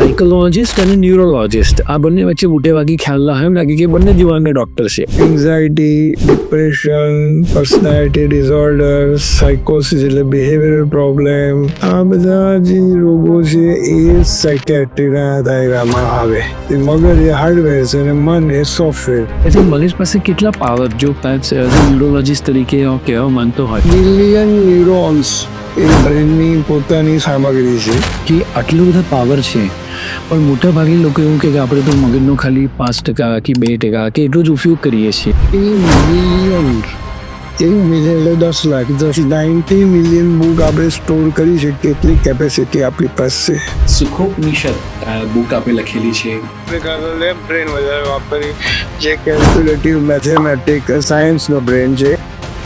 Psychologist અને neurologist આ બંને વચ્ચે મોટેભાગે ખ્યાલ ના હોય એમ લાગે કે બંને દિમાગના ડૉક્ટર છે. એન્ઝાઇટી, ડિપ્રેશન, પર્સનાલિટી ડિસઓર્ડર, સાયકોસિસ એટલે બિહેવિયરલ પ્રોબ્લેમ, આ બધા જે રોગો છે એ સાયકેટ્રીના દાયરામાં આવે. મગજ એ હાર્ડવેર છે અને મન એ સોફ્ટવેર. એટલે મગજ પાસે કેટલા પાવર જો ન્યુરોલોજિસ્ટ તરીકે કહેવા માંગતો હોય બિલિયન ન્યુરોન્સ એ બ્રેનની પોતાની સામગ્રી છે. કે આટલું બધા પાવર છે પણ મોટા ભાગે લોકો એવું કહે કે આપણે તો મગજનો ખાલી 5% કે 2% કે એટલો જ ઉપયોગ કરીએ છીએ. એ મિલિયન એટલે 10 લાખ 90 મિલિયન બુક આપણે સ્ટોર કરી શકીએ એટલી કેપેસિટી આપણી પાસે છે. સુખોપનિષદ બુક આપે લખેલી છે. બ્રેન વધારે વાપરી જે કેલ્ક્યુલેટિવ મેથેમેટિક સાયન્સનો બ્રેન છે.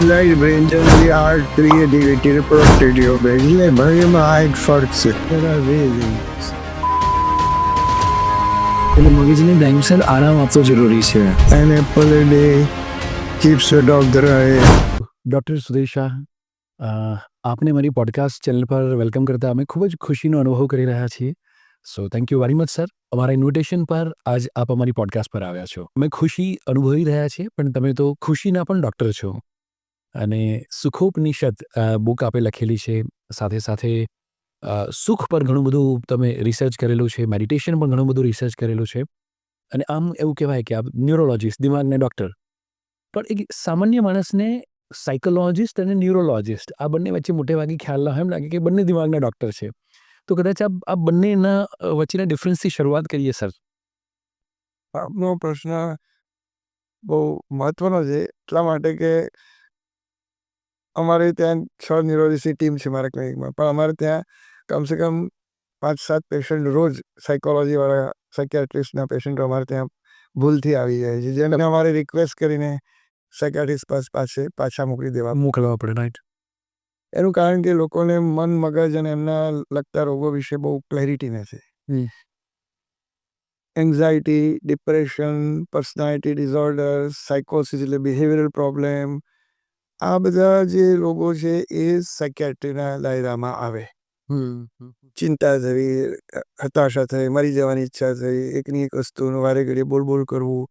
Light brain generally art, creativity અને પ્રોડક્ટિવિટી બ્રેન એટલે ભણીમાં આ એક ફર્ક છે. એટલે મગજને ટાઈમસર આરામ આપવો જરૂરી છે. An apple A day keeps the dog right. Doctor Suresh Shah, આપને મારી પોડકાસ્ટ ચેનલ પર વેલકમ કરતા અમે ખૂબ જ ખુશીનો અનુભવ કરી રહ્યા છીએ. So thank you very much sir. અમારા ઇન્વિટેશન પર આજ આપ અમારી પોડકાસ્ટ પર આવ્યા છો. અમે ખુશી અનુભવી રહ્યા છીએ પણ તમે તો ખુશીના પણ ડૉક્ટર છો. અને સુખોપનિષદ બુક આપે લખેલી છે. સાથે સાથે સુખ પર ઘણું બધું તમે રિસર્ચ કરેલું છે, મેડિટેશન પણ ઘણું બધું રિસર્ચ કરેલું છે. અને આમ એવું કહેવાય કે આપ ન્યુરોલોજિસ્ટ, દિમાગના ડૉક્ટર. પણ એક સામાન્ય માણસને સાયકોલોજિસ્ટ અને ન્યુરોલોજિસ્ટ આ બંને વચ્ચે મોટેભાગે ખ્યાલ ના હોય એમ લાગે કે બંને દિમાગના ડૉક્ટર છે. તો કદાચ આ બંનેના વચ્ચેના ડિફરન્સથી શરૂઆત કરીએ સર. આપનો પ્રશ્ન બહુ મહત્વનો છે એટલા માટે કે અમારે ત્યાં 6 ન્યુરોલોજી ટીમ છે મારા ક્લિનિકમાં, પણ અમારે ત્યાં કમસે કમ 5-7 પેશન્ટ રોજ સાયકોલોજીવાળા સાયકિયાટ્રિસ્ટના પેશન્ટો અમારે ત્યાં ભૂલથી આવી જાય છે, જેને અમારે રિક્વેસ્ટ કરીને સાયકિયાટ્રિસ્ટ પાસે પાછા મોકલવા પડે. રાઈટ. એનું કારણ કે લોકોને મન, મગજ અને એમના લગતા રોગો વિશે બહુ ક્લેરિટી નથી. એન્ઝાઇટી, ડિપ્રેશન, પર્સનાલિટી ડિસઓર્ડર, સાયકોસિસ એટલે બિહેવિયરલ પ્રોબ્લેમ, આ બધા જે રોગો છે એ સાયકેટ્રીના દાયરામાં આવે. ચિંતા થવી, હતાશા થઈ, મરી જવાની ઈચ્છા થઈ, એકની એક વસ્તુનું વારે ઘડીએ બોલ કરવું,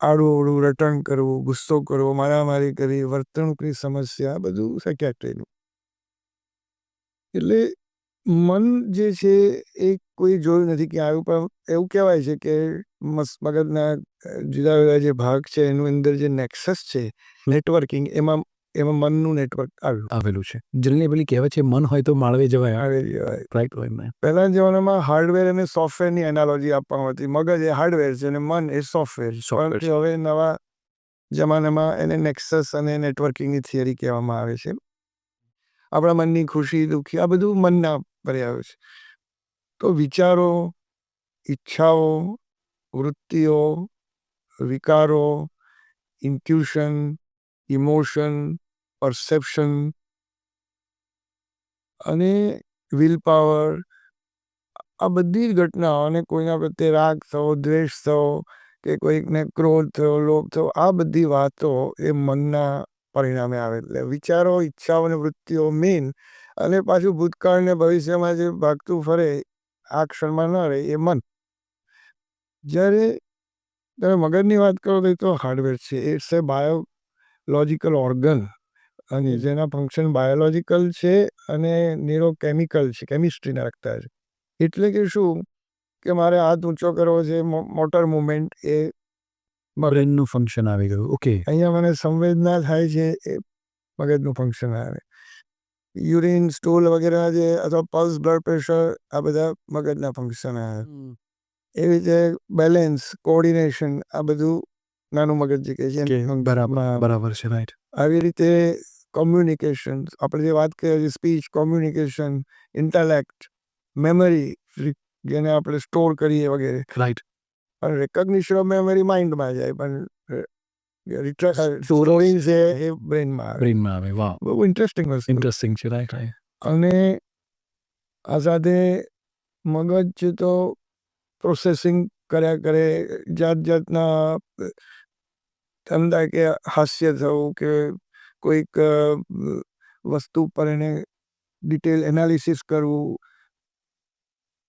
આડું અવળું રટણ કરવું, ગુસ્સો કરવો, મારામારી કરવી, વર્તણૂકની સમસ્યા, બધું સાયકેટ્રીનું. એટલે મન જે છે એ કોઈ જોયું નથી કે આવ્યું, પણ એવું કહેવાય છે કે મગજના જુદા જુદા જે ભાગ છે એનું અંદર જે નેક્સસ છે, નેટવર્કિંગ, એમાં મનનું નેટવર્ક આવેલું છે. જલ્દી પેલી કહેવત છે મન હોય તો માળવે જવાય. આવી જવાય. રાઈટ હોય ને. પહેલાના જમાનામાં હાર્ડવેર અને સોફ્ટવેરની એનાલોજી આપવામાં આવતી. મગજ એ હાર્ડવેર છે અને મન એ સોફ્ટવેર. પરંતુ હવે નવા જમાનામાં એને નેક્સસ અને નેટવર્કિંગની થિયરી કહેવામાં આવે છે. આપણા મનની ખુશી, દુઃખી, આ બધું મનના પરે આવે છે. તો વિચારો, ઈચ્છાઓ, વૃત્તિઓ, વિકારો, ઇન્ટ્યુશન, ઇમોશન, પરસેપ્શન અને વિલ પાવર, આ બધી જ ઘટનાઓ, અને કોઈના પ્રત્યે રાગ થવો, દ્વેષ થવો, કે કોઈકને ક્રોધ થયો, લોભ થયો, આ બધી વાતો એ મનના પરિણામે આવે. એટલે વિચારો, ઈચ્છાઓ અને વૃત્તિઓ મેઇન, અને પાછું ભૂતકાળ ને ભવિષ્યમાં જે ભાગતું ફરે આ ક્ષણમાં ન રહે એ મન. જ્યારે તમે મગજની વાત કરો તો એ તો હાર્ડવેર છે. ઇટ્સ એ બાયોલોજિકલ ઓર્ગન, અને જેના ફંક્શન બાયોલોજિકલ છે અને ન્યુરોકેમિકલ છે, કેમિસ્ટ્રીને લગતા છે. એટલે કે શું કે મારે હાથ ઊંચો કરવો છે, મોટર મુવમેન્ટ, એ બ્રેનનું ફંક્શન આવી ગયું. ઓકે. અહીંયા મને સંવેદના થાય છે એ મગજનું ફંક્શન આવે. યુરિન, સ્ટૂલ વગેરે જે અથવા પલ્સ, બ્લડ પ્રેશર, આ બધા મગજના ફંક્શન આવે. એવી રીતે બેલેન્સ, કોઓર્ડિનેશન, આ બધું નાનું મગજ જે કહે છે. બરાબર છે. રાઈટ. આવી રીતે કોમ્યુનિકેશન, આપણે જે વાત કરીએ છીએ, સ્પીચ, કોમ્યુનિકેશન, ઇન્ટેલેક્ટ, મેમરી, જેને આપણે સ્ટોર કરીએ વગેરે. રાઈટ. પણ રેકગ્નિશન ઓફ મેમરી માઇન્ડમાં જાય, પણ સ્ટોરિંગ છે એ બ્રેનમાં આવે. વાહ. બહુ ઇન્ટરેસ્ટિંગ વસ્તુ. ઇન્ટરેસ્ટિંગ છે. રાઈટ. રાઈટ. અને આ સાથે મગજ છે તો પ્રોસેસિંગ કર્યા કરે, જાત જાતના ધંધા, કે હાસ્ય થવું, કે કોઈક વસ્તુ પર એને ડિટેલ એનાલિસિસ કરવું,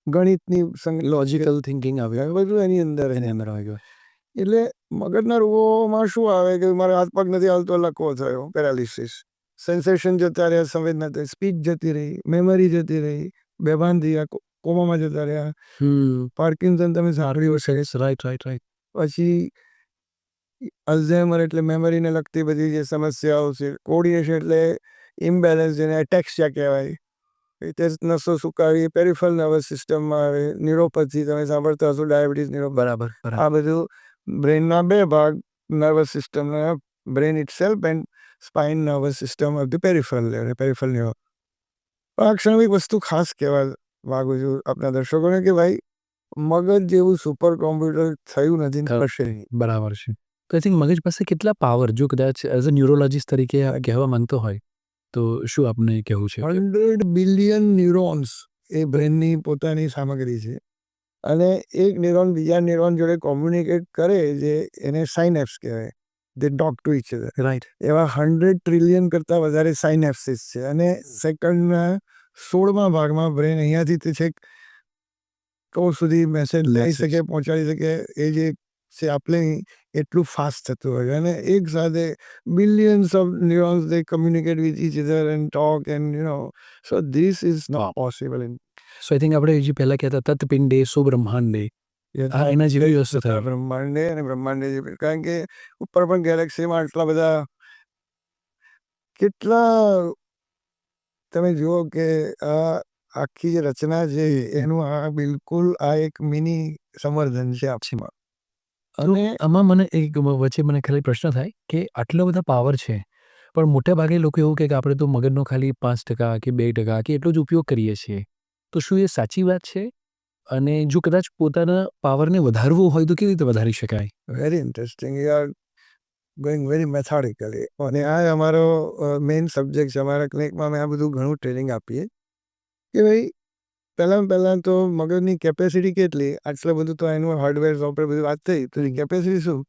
ગણિતની લોજિકલ થિંકિંગ આવે બધું એની અંદર એની અંદર આવી ગયો. એટલે મગજના રોગોમાં શું આવે કે મારે હાથ પગ નથી હાલતો, લકવો થયો, પેરાલિસિસ, સેન્સેશન જતા રહ્યા, સંવેદના, સ્પીચ જતી રહી, મેમરી જતી રહી, બેભાન થઈ ગયા, કોમામાં જતા રહ્યા, પાર્કિન્સન તમે સાંભળ્યું હશે. રાઈટ. પછી અલ્ઝાઇમર એટલે મેમરીને લગતી બધી જે સમસ્યાઓ છે, કોર્ડિનેશન એટલે ઇમ્બેલેન્સ, જેને એટેક્સિયા કહેવાય, તે નસો સુકાવી, પેરિફરલ નર્વસ સિસ્ટમમાં આવે, ન્યુરોપથી તમે સાંભળતા હશો, ડાયાબિટીસ, બરાબર. આ બધું બ્રેનના બે ભાગ, નર્વસ સિસ્ટમના brain itself and spine nervous system of the peripheral neuro. આ ક્ષણિક વસ્તુ ખાસ કહેવા માગું છું આપણા દર્શકોને કે ભાઈ મગજ જેવું સુપર કોમ્પ્યુટર થયું નથી, થશે નહીં. બરાબર છે. તો આઈ થિંક મગજ પાસે કેટલા પાવર, જો કદાચ એઝ અ ન્યુરોલોજીસ્ટ તરીકે આ કહેવા માંગતો હોય તો શું આપને કહેવું છે? 100 બિલિયન ન્યુરોન્સ એ બ્રેનની પોતાની સામગ્રી છે, અને એક ન્યુરોન બીજા ન્યુરોન જોડે કોમ્યુનિકેટ કરે જે એને સાઇનેપ્સ કહેવાય, they talk to each other. Right. એવા 100 ટ્રિલિયન કરતાં વધારે સાઇનેપ્સિસ છે, અને સેકન્ડના 16મા ભાગમાં બ્રેન અહીંયાથી તે છેક ટોચ સુધી મેસેજ લઈ શકે, પહોંચાડી શકે, એ જે છે આપણે એટલું ફાસ્ટ થતું હોય, અને એક સાથે billions of neurons they communicate with each other and talk and so this is not possible in. So I think આપણે જે પહેલા કહેતા તત્પિંડે સુબ્રહ્માંડે, આ એના જેવી વસ્તુ થાય. બ્રહ્માંડે અને બ્રહ્માંડે કારણ કે ઉપર પણ ગેલેક્સીમાં આટલા બધા કેટલા તમે જુઓ કે આ આખી જે રચના છે એનું આ બિલકુલ આ એક મિની સંવર્ધન છે આપસીમાં. અને આમાં મને એક વચ્ચે મને ખાલી પ્રશ્ન થાય કે આટલા બધા પાવર છે, પણ મોટા ભાગે લોકો એવું કહે કે આપણે તો મગજનો ખાલી 5% કે 2% કે એટલો જ ઉપયોગ કરીએ છીએ. તો શું એ સાચી વાત છે? અને જો કદાચ પોતાના પાવરને વધારવું હોય તો કેવી રીતે વધારી શકાય? Very interesting, you are going very methodically. અને આ અમારો મેઇન સબ્જેક્ટ છે અમારા ક્લિનિકમાં. અમે આ બધું ઘણું ટ્રેનિંગ આપીએ કે ભાઈ પહેલાં તો મગજની કેપેસિટી કેટલી, આટલું બધું તો એનું હાર્ડવેર સોફ્ટવેર બધી વાત થઈ, તો એની કેપેસિટી શું?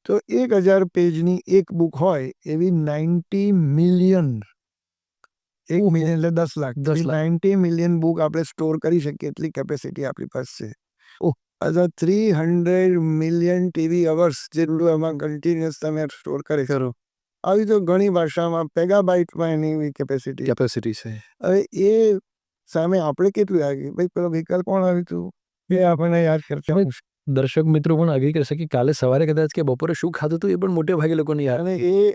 તો 1000 પેજની એક બુક હોય એવી 90 મિલિયન, 1 મિલિયન એટલે 10 લાખ, 90 મિલિયન બુક આપણે સ્ટોર કરી શકીએ એટલી કેપેસિટી આપણી પાસે છે. અથવા 300 મિલિયન ટીવી અવર્સ જેટલું એમાં કન્ટિન્યુઅસ તમે સ્ટોર કરી શકો. આવી તો ઘણી ભાષામાં પેગાબાઇટમાં એની કેપેસિટી છે. હવે એ સામે આપણે કેટલું આગળ, ભાઈ પેલો ગઈકાલ કોણ આવ્યું હતું એ આપણને યાદ કરતા. દર્શક મિત્રો પણ આગળ કરશે કે કાલે સવારે કદાચ કે બપોરે શું ખાધું હતું એ પણ મોટે ભાગે લોકોને યાદ. અને એ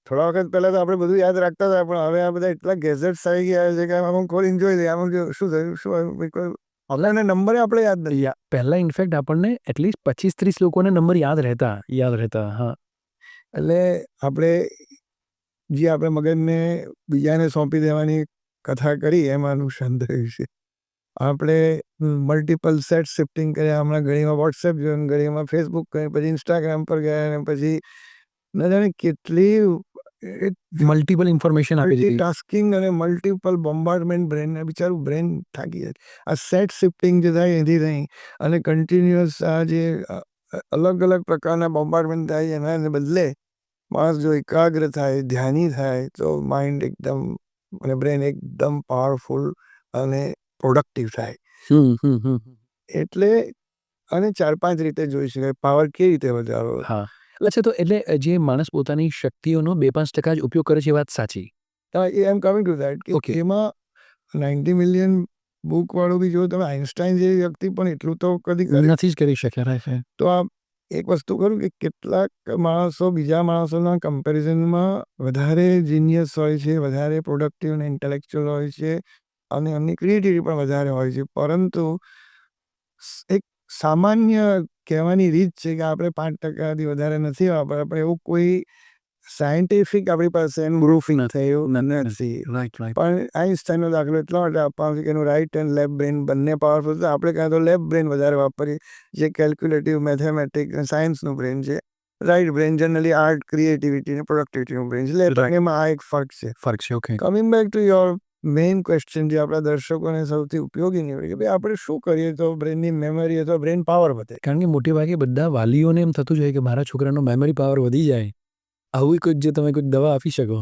થોડા વખત પહેલાં તો આપણે બધું યાદ રાખતા હતા, પણ હવે આ બધા એટલા ગેઝેટ્સ આવી ગયા છે કે આમાં ખોલીને જોઈ લે, આમાં શું થયું, શું આવ્યું, ઓનલાઈન નંબરે આપણે યાદ નથી. પહેલા ઇનફેક્ટ આપણને એટલીસ્ટ 25-30 લોકોને નંબર યાદ રહેતા. હા, એટલે આપણે જે આપણે મગજને બીજાને સોંપી દેવાની કથા કરી એમાં અનુસંધાન થયું છે. આપણે મલ્ટિપલ સેટ શિફ્ટિંગ કર્યા, હમણાં ઘણીમાં વોટ્સએપ જોઈને, ઘણીમાં ફેસબુક કરી, પછી ઇન્સ્ટાગ્રામ પર ગયા, અને પછી ન જાણે કેટલી મલ્ટિપલ ઇન્ફોર્મેશન આપી દીધી. ટાસ્કિંગ અને મલ્ટિપલ બોમ્બાર્ડમેન્ટ બ્રેન, બિચારું બ્રેન થાકી જાય. આ સેટ શિફ્ટિંગ જે થાય એથી નહીં, અને કન્ટિન્યુઅસ આ જે અલગ અલગ પ્રકારના બોમ્બાર્ડમેન્ટ થાય એના બદલે માણસ જો એકાગ્ર થાય, ધ્યાની થાય, તો માઇન્ડ એકદમ અને બ્રેન એકદમ પાવરફુલ અને પ્રોડક્ટિવ થાય. એટલે અને 4-5 રીતે જોઈ શકાય પાવર કેવી રીતે વધારો. હા, અચ્છા, તો એટલે જે માણસ પોતાની શક્તિઓનો 2-5% જ ઉપયોગ કરે છે, એ વાત સાચી? એમ કમિંગ ટુ દેટ કે એમાં 90 મિલિયન બુક વાળું બી જો તમે આઇન્સ્ટાઈન જેવી વ્યક્તિ પણ એટલું તો કદી નથી જ કરી શક્યા. તો આ એક વસ્તુ કરું કે કેટલાક માણસો બીજા માણસોના કમ્પેરિઝનમાં વધારે જીનિયસ હોય છે, વધારે પ્રોડક્ટિવ અને ઇન્ટેલેક્ચ્યુઅલ હોય છે, અને એમની ક્રિએટિવિટી પણ વધારે હોય છે, પરંતુ એક સામાન્ય કહેવાની રીત છે કે આપણે 5%થી વધારે નથી વાપરતા. આપણે એવું કોઈ સાયન્ટિફિક આપણી પાસે એનું પ્રૂફિંગ થયું નથી. પણ આઇન્સ્ટાઈનનો દાખલો એટલા માટે આપવાનો કે એનું રાઇટ એન્ડ લેફ્ટ બ્રેન બંને પાવરફુલ છે. આપણે કાં તો લેફ્ટ બ્રેન વધારે વાપરીએ, જે કેલ્ક્યુલેટિવ, મેથેમેટિક્સ અને સાયન્સનું બ્રેન છે. Right brain generally art, creativity અને પ્રોડક્ટિવિટીનું બ્રેન છે. એમાં આ એક ફર્ક છે. Coming back to your main question, જે આપણા દર્શકોને સૌથી ઉપયોગી નીવડે કે ભાઈ આપણે શું કરીએ તો બ્રેનની મેમરી અથવા બ્રેન પાવર વધે. કારણ કે મોટે ભાગે બધા વાલીઓને એમ થતું જ હોય કે મારા છોકરાનો મેમરી પાવર વધી જાય, આવું કોઈ જે તમે કોઈ દવા આપી શકો?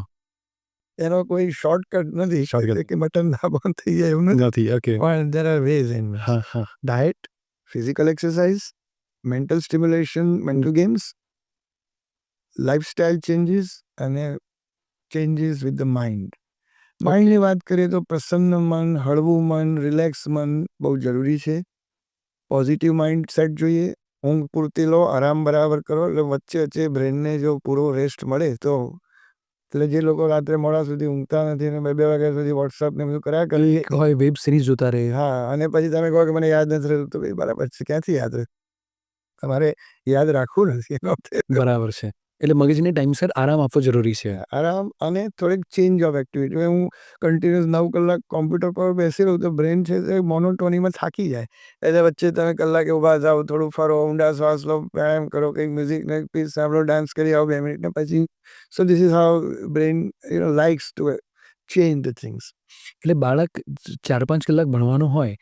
એનો કોઈ શોર્ટકટ નથી Shortcut. કે બટન દાબો થઈ જાય એવું નથી. ઓકે. પણ there are ways in હા હા diet, physical exercise, mental stimulation, mental games, lifestyle changes અને changes with the mind. માઇન્ડની વાત કરીએ તો પ્રસન્ન મન, હળવું મન, રિલેક્સ મન બહુ જરૂરી છે. પોઝિટિવ માઇન્ડ સેટ જોઈએ. ઊંઘ પૂરતી લો, આરામ બરાબર કરો. એટલે વચ્ચે વચ્ચે બ્રેનને જો પૂરો રેસ્ટ મળે તો એટલે જે લોકો રાત્રે મોડા સુધી ઊંઘતા નથી અને 2 વાગ્યા સુધી વોટ્સઅપ ને બધું કર્યા કરે હોય વેબ સિરીઝ જોતા રહે. હા અને પછી તમે કહો કે મને યાદ નથી રહેતું તો ભાઈ બરાબર છે, ક્યાંથી યાદ રહે? તમારે યાદ રાખવું નથી એનો અર્થ એ તો બરાબર છે. એટલે મગજને ટાઈમસર આરામ આપવો જરૂરી છે. આરામ અને થોડીક ચેન્જ ઓફ એક્ટિવિટી. હું કન્ટિન્યુઅસ 9 કલાક કોમ્પ્યુટર પર બેસી રહું તો બ્રેન છે તે મોનોટોનીમાં થાકી જાય. એટલે વચ્ચે તમે કલાકે ઊભા થાઓ, થોડું ફરો, ઊંડા શ્વાસ લો, વ્યાયામ કરો, કંઈક મ્યુઝિકને પીસ સાંભળો, ડાન્સ કરી આવો 2 મિનિટ ને પછી સો this is how brain likes to change the things. એટલે બાળક 4-5 કલાક ભણવાનું હોય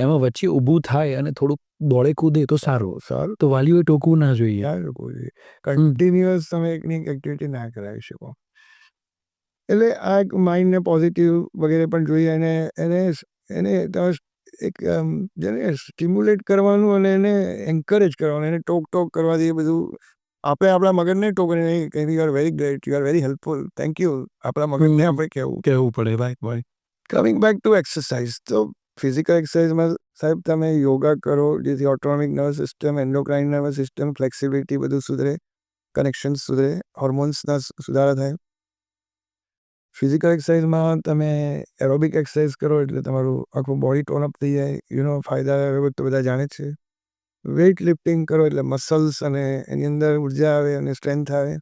એમાં વચ્ચે ઊભું થાય અને થોડુંક દોડે કૂદે તો સારું. સારું તો વાલીઓએ ટોકવું ના જોઈએ. યાદ રાખવું જોઈએ. કન્ટિન્યુઅસ તમે એકની એક એક્ટિવિટી ના કરાવી શકો. એટલે આ એક માઇન્ડને પોઝિટિવ વગેરે પણ જોઈએ અને એને એને તમે એક જેને સ્ટિમ્યુલેટ કરવાનું અને એને એન્કરેજ કરવાનું, એને ટોક કરવાથી એ બધું આપણે આપણા મગજને ટોકીને નહીં કે you are very great, you are very helpful, thank you આપણા મગજને આપણે કહેવું પડે ભાઈ. Coming back two exercise. તો ફિઝિકલ એક્સરસાઇઝમાં સાહેબ તમે યોગા કરો જેથી autonomic nervous system, endocrine nervous system, flexibility બધું સુધરે, કનેક્શન્સ સુધરે, હોર્મોન્સના સુધારા થાય. ફિઝિકલ એક્સરસાઇઝમાં તમે એરોબિક એક્સરસાઇઝ કરો એટલે તમારું આખું બોડી ટોનઅપ થઈ જાય. ફાયદા તો બધા જાણે જ છે. વેઇટ લિફ્ટિંગ કરો એટલે મસલ્સ અને એની અંદર ઉર્જા આવે અને સ્ટ્રેન્થ આવે.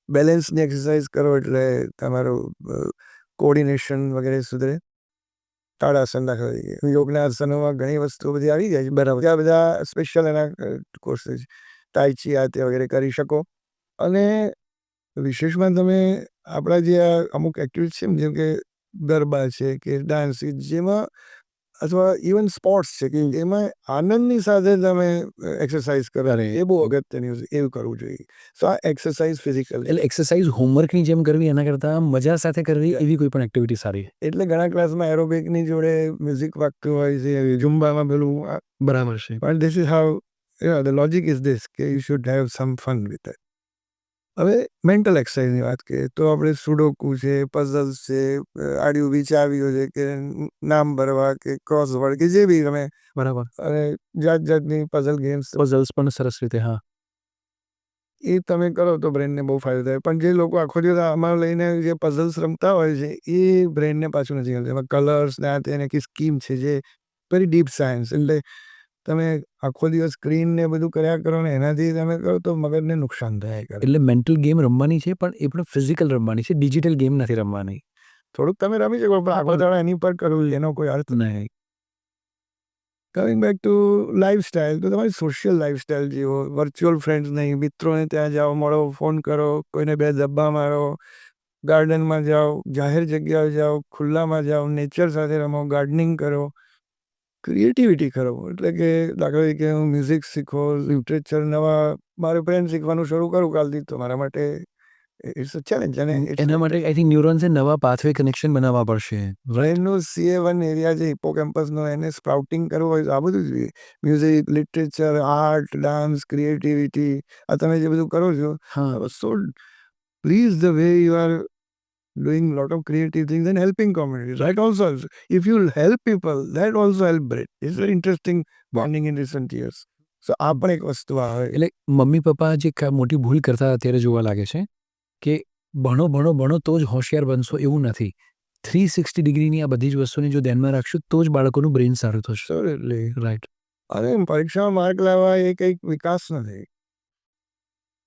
બેલેન્સની એક્સરસાઇઝ કરો એટલે તમારું કોઓર્ડિનેશન વગેરે સુધરે. તાડાસન દાખલા તરીકે યોગના આસનોમાં ઘણી વસ્તુઓ બધી આવી જાય છે. બરાબર, ત્યાં બધા સ્પેશિયલ એના કોર્સીસ ટાઈચી આ તે વગેરે કરી શકો. અને વિશેષમાં તમે આપણા જે આ અમુક એક્ટિવિટી છે ને જેમ કે ગરબા છે કે ડાન્સ છે જેમાં અથવા ઇવન સ્પોર્ટ્સ છે કે એમાં આનંદની સાથે તમે એક્સરસાઇઝ કરો એ બહુ અગત્યની છે. એવું કરવું જોઈએ. સો આ એક્સરસાઇઝ ફિઝિકલ એટલે એક્સરસાઇઝ હોમવર્કની જેમ કરવી એના કરતાં મજા સાથે કરવી એવી કોઈ પણ એક્ટિવિટી સારી. એટલે ઘણા ક્લાસમાં એરોબિકની જોડે મ્યુઝિક વાગતું હોય છે, ઝુમ્બામાં પેલું બરાબર છે. પણ this is how the logic is this કે you should have some fun with it. હવે મેન્ટલ એક્સરસાઇઝની વાત કરીએ તો આપણે સુડોકુ છે, પઝલ્સ છે, આડી ઊભી ચાવીઓ છે કે નામ ભરવા કે ક્રોસવર્ડ કે જે બી તમે બરાબર. અને જાતની પઝલ ગેમ્સ પઝલ્સ પણ સરસ રીતે. હા, એ તમે કરો તો બ્રેનને બહુ ફાયદો થાય. પણ જે લોકો આખો દિવસ આમાં લઈને જે પઝલ્સ રમતા હોય છે એ બ્રેનને પાછું નથી મળતું. એમાં કલર્સ ને આ તેને કે સ્કીમ છે જે વેરી ડીપ સાયન્સ. એટલે તમે આખો દિવસ સ્ક્રીન ને બધું કર્યા કરો ને એનાથી તમે કરો તો મગજને નુકસાન થાય કરે. એટલે મેન્ટલ ગેમ રમવાની છે પણ એ પણ ફિઝિકલ રમવાની છે, ડિજિટલ ગેમ નથી રમવાની. થોડુંક તમે રમી શકો પણ આખો દાડો એની પર કરવું એનો કોઈ અર્થ નહીં. Coming back two lifestyle. તો તમારી સોશિયલ લાઈફસ્ટાઈલ જીવો. વર્ચ્યુઅલ ફ્રેન્ડ્સ નહીં, મિત્રોને ત્યાં જાઓ, મળો, ફોન કરો, કોઈને 2 ધબ્બા મારો, ગાર્ડનમાં જાઓ, જાહેર જગ્યાએ જાઓ, ખુલ્લામાં જાઓ, નેચર સાથે રમો, ગાર્ડનિંગ કરો, ક્રિએટિવિટી કરો. એટલે કે દાખલા તરીકે હું મ્યુઝિક શીખો, લિટરેચર નવા મારે પેન શીખવાનું શરૂ કરું કાલથી તો મારા માટે ઇટ્સ અ ચેલેન્જ. અને એના માટે આઈ થિંક ન્યુરોન્સે નવા પાથવે કનેક્શન બનાવવા પડશે. બ્રેનનું CA1 એરિયા છે હિપ્પોકેમ્પસનો એને સ્પ્રાઉટિંગ કરવું હોય તો આ બધું જોઈએ. Music, literature, art, dance, creativity આ તમે જે બધું કરો છો હા, so please the way you are doing lot of creative things and helping communities. That also helps. If you help people, that also help brain. It's very interesting bonding in recent years. So આ પણ એક વસ્તુ આવે. એટલે mummy papa જે મોટી ભૂલ કરતા અત્યારે જોવા લાગે છે કે ભણો ભણો ભણો તો જ હોશિયાર બનશો એવું નથી. 360 ડિગ્રીની આ બધી જ વસ્તુને જો ધ્યાનમાં રાખશું તો જ બાળકોનું બ્રેઇન સારું થશે. Absolutely. રાઈટ. અને પરીક્ષામાં માર્ક લાવવા એ કંઈક વિકાસ નથી.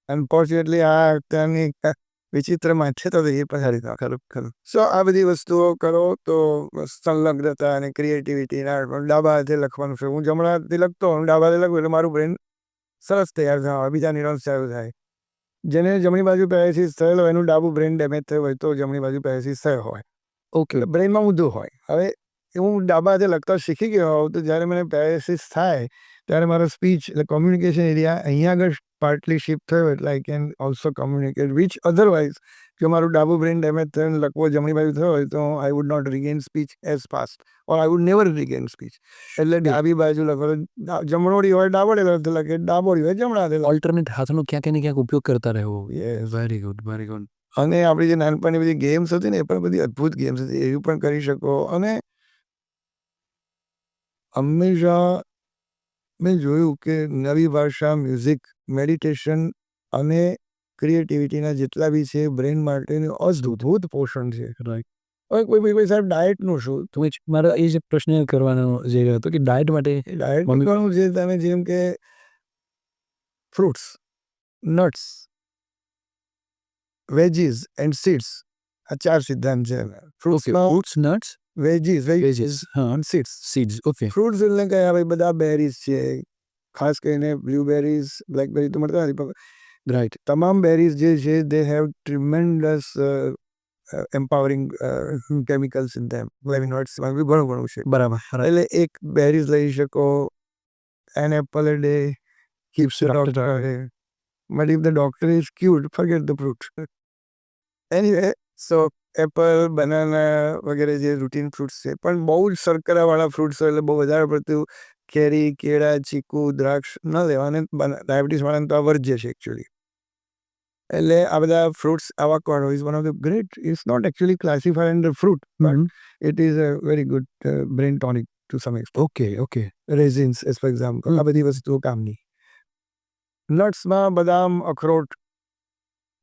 અનફોર્ચ્યુનેટલી આ અત્યારની વિચિત્રમાં છે તો એ પછાડી ખરું. સો આ બધી વસ્તુઓ કરો તો સંલગ્નતા અને ક્રિએટિવિટી ડાબા હાથે લખવાનું છે. હું જમણા હાથથી લખતો હું ડાબા હાથે લખું એટલે મારું બ્રેન સરસ તૈયાર થાય, બીજા ન્યુરોન્સ ચાલુ થાય. જેને જમણી બાજુ પેરાલિસિસ થયેલો હોય એનું ડાબું બ્રેન ડેમેજ થયું હોય તો જમણી બાજુ પેરાલિસિસ થયો હોય. ઓકે. એટલે બ્રેનમાં ઊંધું હોય. હવે હું ડાબા હાથે લખતા શીખી ગયો હોઉં તો જ્યારે મને પેરાલિસિસ થાય ત્યારે મારો સ્પીચ એટલે કોમ્યુનિકેશન એરિયા અહીંયા આગળ પાર્ટલી શિફ્ટ થયો એટલે I can also communicate which otherwise જો મારું ડાબુ બ્રેન ડેમેજ થયો લકવો જમણી બાજુ થયો હોય તો I would not regain speech as fast or I would never regain speech. એટલે ડાબી બાજુ લખો જમણોડી હોય ડાબોડી લખે ડાબોડી હોય જમણા. ઓલ્ટરનેટ હાથનો ક્યાંક ને ક્યાંક ઉપયોગ કરતા રહેવો. Yes. Very good, very good. અને આપણી જે નાનપણની બધી ગેમ્સ હતી ને એ પણ બધી અદ્ભુત ગેમ્સ હતી, એવી પણ કરી શકો. અને હંમેશા મેં જોયું કે નવી ભાષા, મ્યુઝિક, મેડિટેશન અને ક્રિએટિવિટીના જેટલા બી છે બ્રેન માટેનું અદ્ભુત પોષણ છે. રાઈટ. હવે કોઈ સાહેબ ડાયટનું શું? તમે મારો એ જ પ્રશ્ન કરવાનો જે હતો કે ડાયટ માટે ડાયટ મમ્મી- કરવાનું છે તમે જેમ કે fruits, nuts, veggies and seeds, આ 4 સિદ્ધાંત છે. ફ્રૂટ્સમાં ફ્રૂટ્સ, નટ્સ, વેજીસ વેજીસ, હા, સીડ્સ. સીડ્સ. ઓકે. ફ્રૂટ્સ એટલે કયા ભાઈ બધા બેરીઝ છે, ખાસ કરીને બ્લુબેરીઝ, બ્લેકબેરી તો મળતા નથી પણ રાઈટ. તમામ બેરીઝ જે છે they have tremendous empowering chemicals in them. ફ્લેવિનોઇડ્સમાં બી ઘણું છે. બરાબર. એટલે એક બેરીઝ લઈ શકો, an apple a day keeps the Doctor doctor away. But if the doctor is cured, forget the fruit. Anyway, so Apple, banana વગેરે જે રૂટીન ફ્રૂટ્સ છે, પણ બહુ જ શર્કરાવાળા ફ્રૂટ્સ હોય એટલે બહુ વધારે પડતું કેરી, કેળા, ચીકુ, દ્રાક્ષ ન લેવા. અને ડાયાબિટીસ વાળાને તો આ વર્જ્ય છે એકચ્યુઅલી. એટલે આ બધા fruits, avocado is one of the great, it's not actually classified under fruit, but it is a very good brain tonic to some extent. Okay, okay. Raisins as for example, આ બધી વસ્તુઓ કામની. નટ્સમાં બદામ, અખરોટ,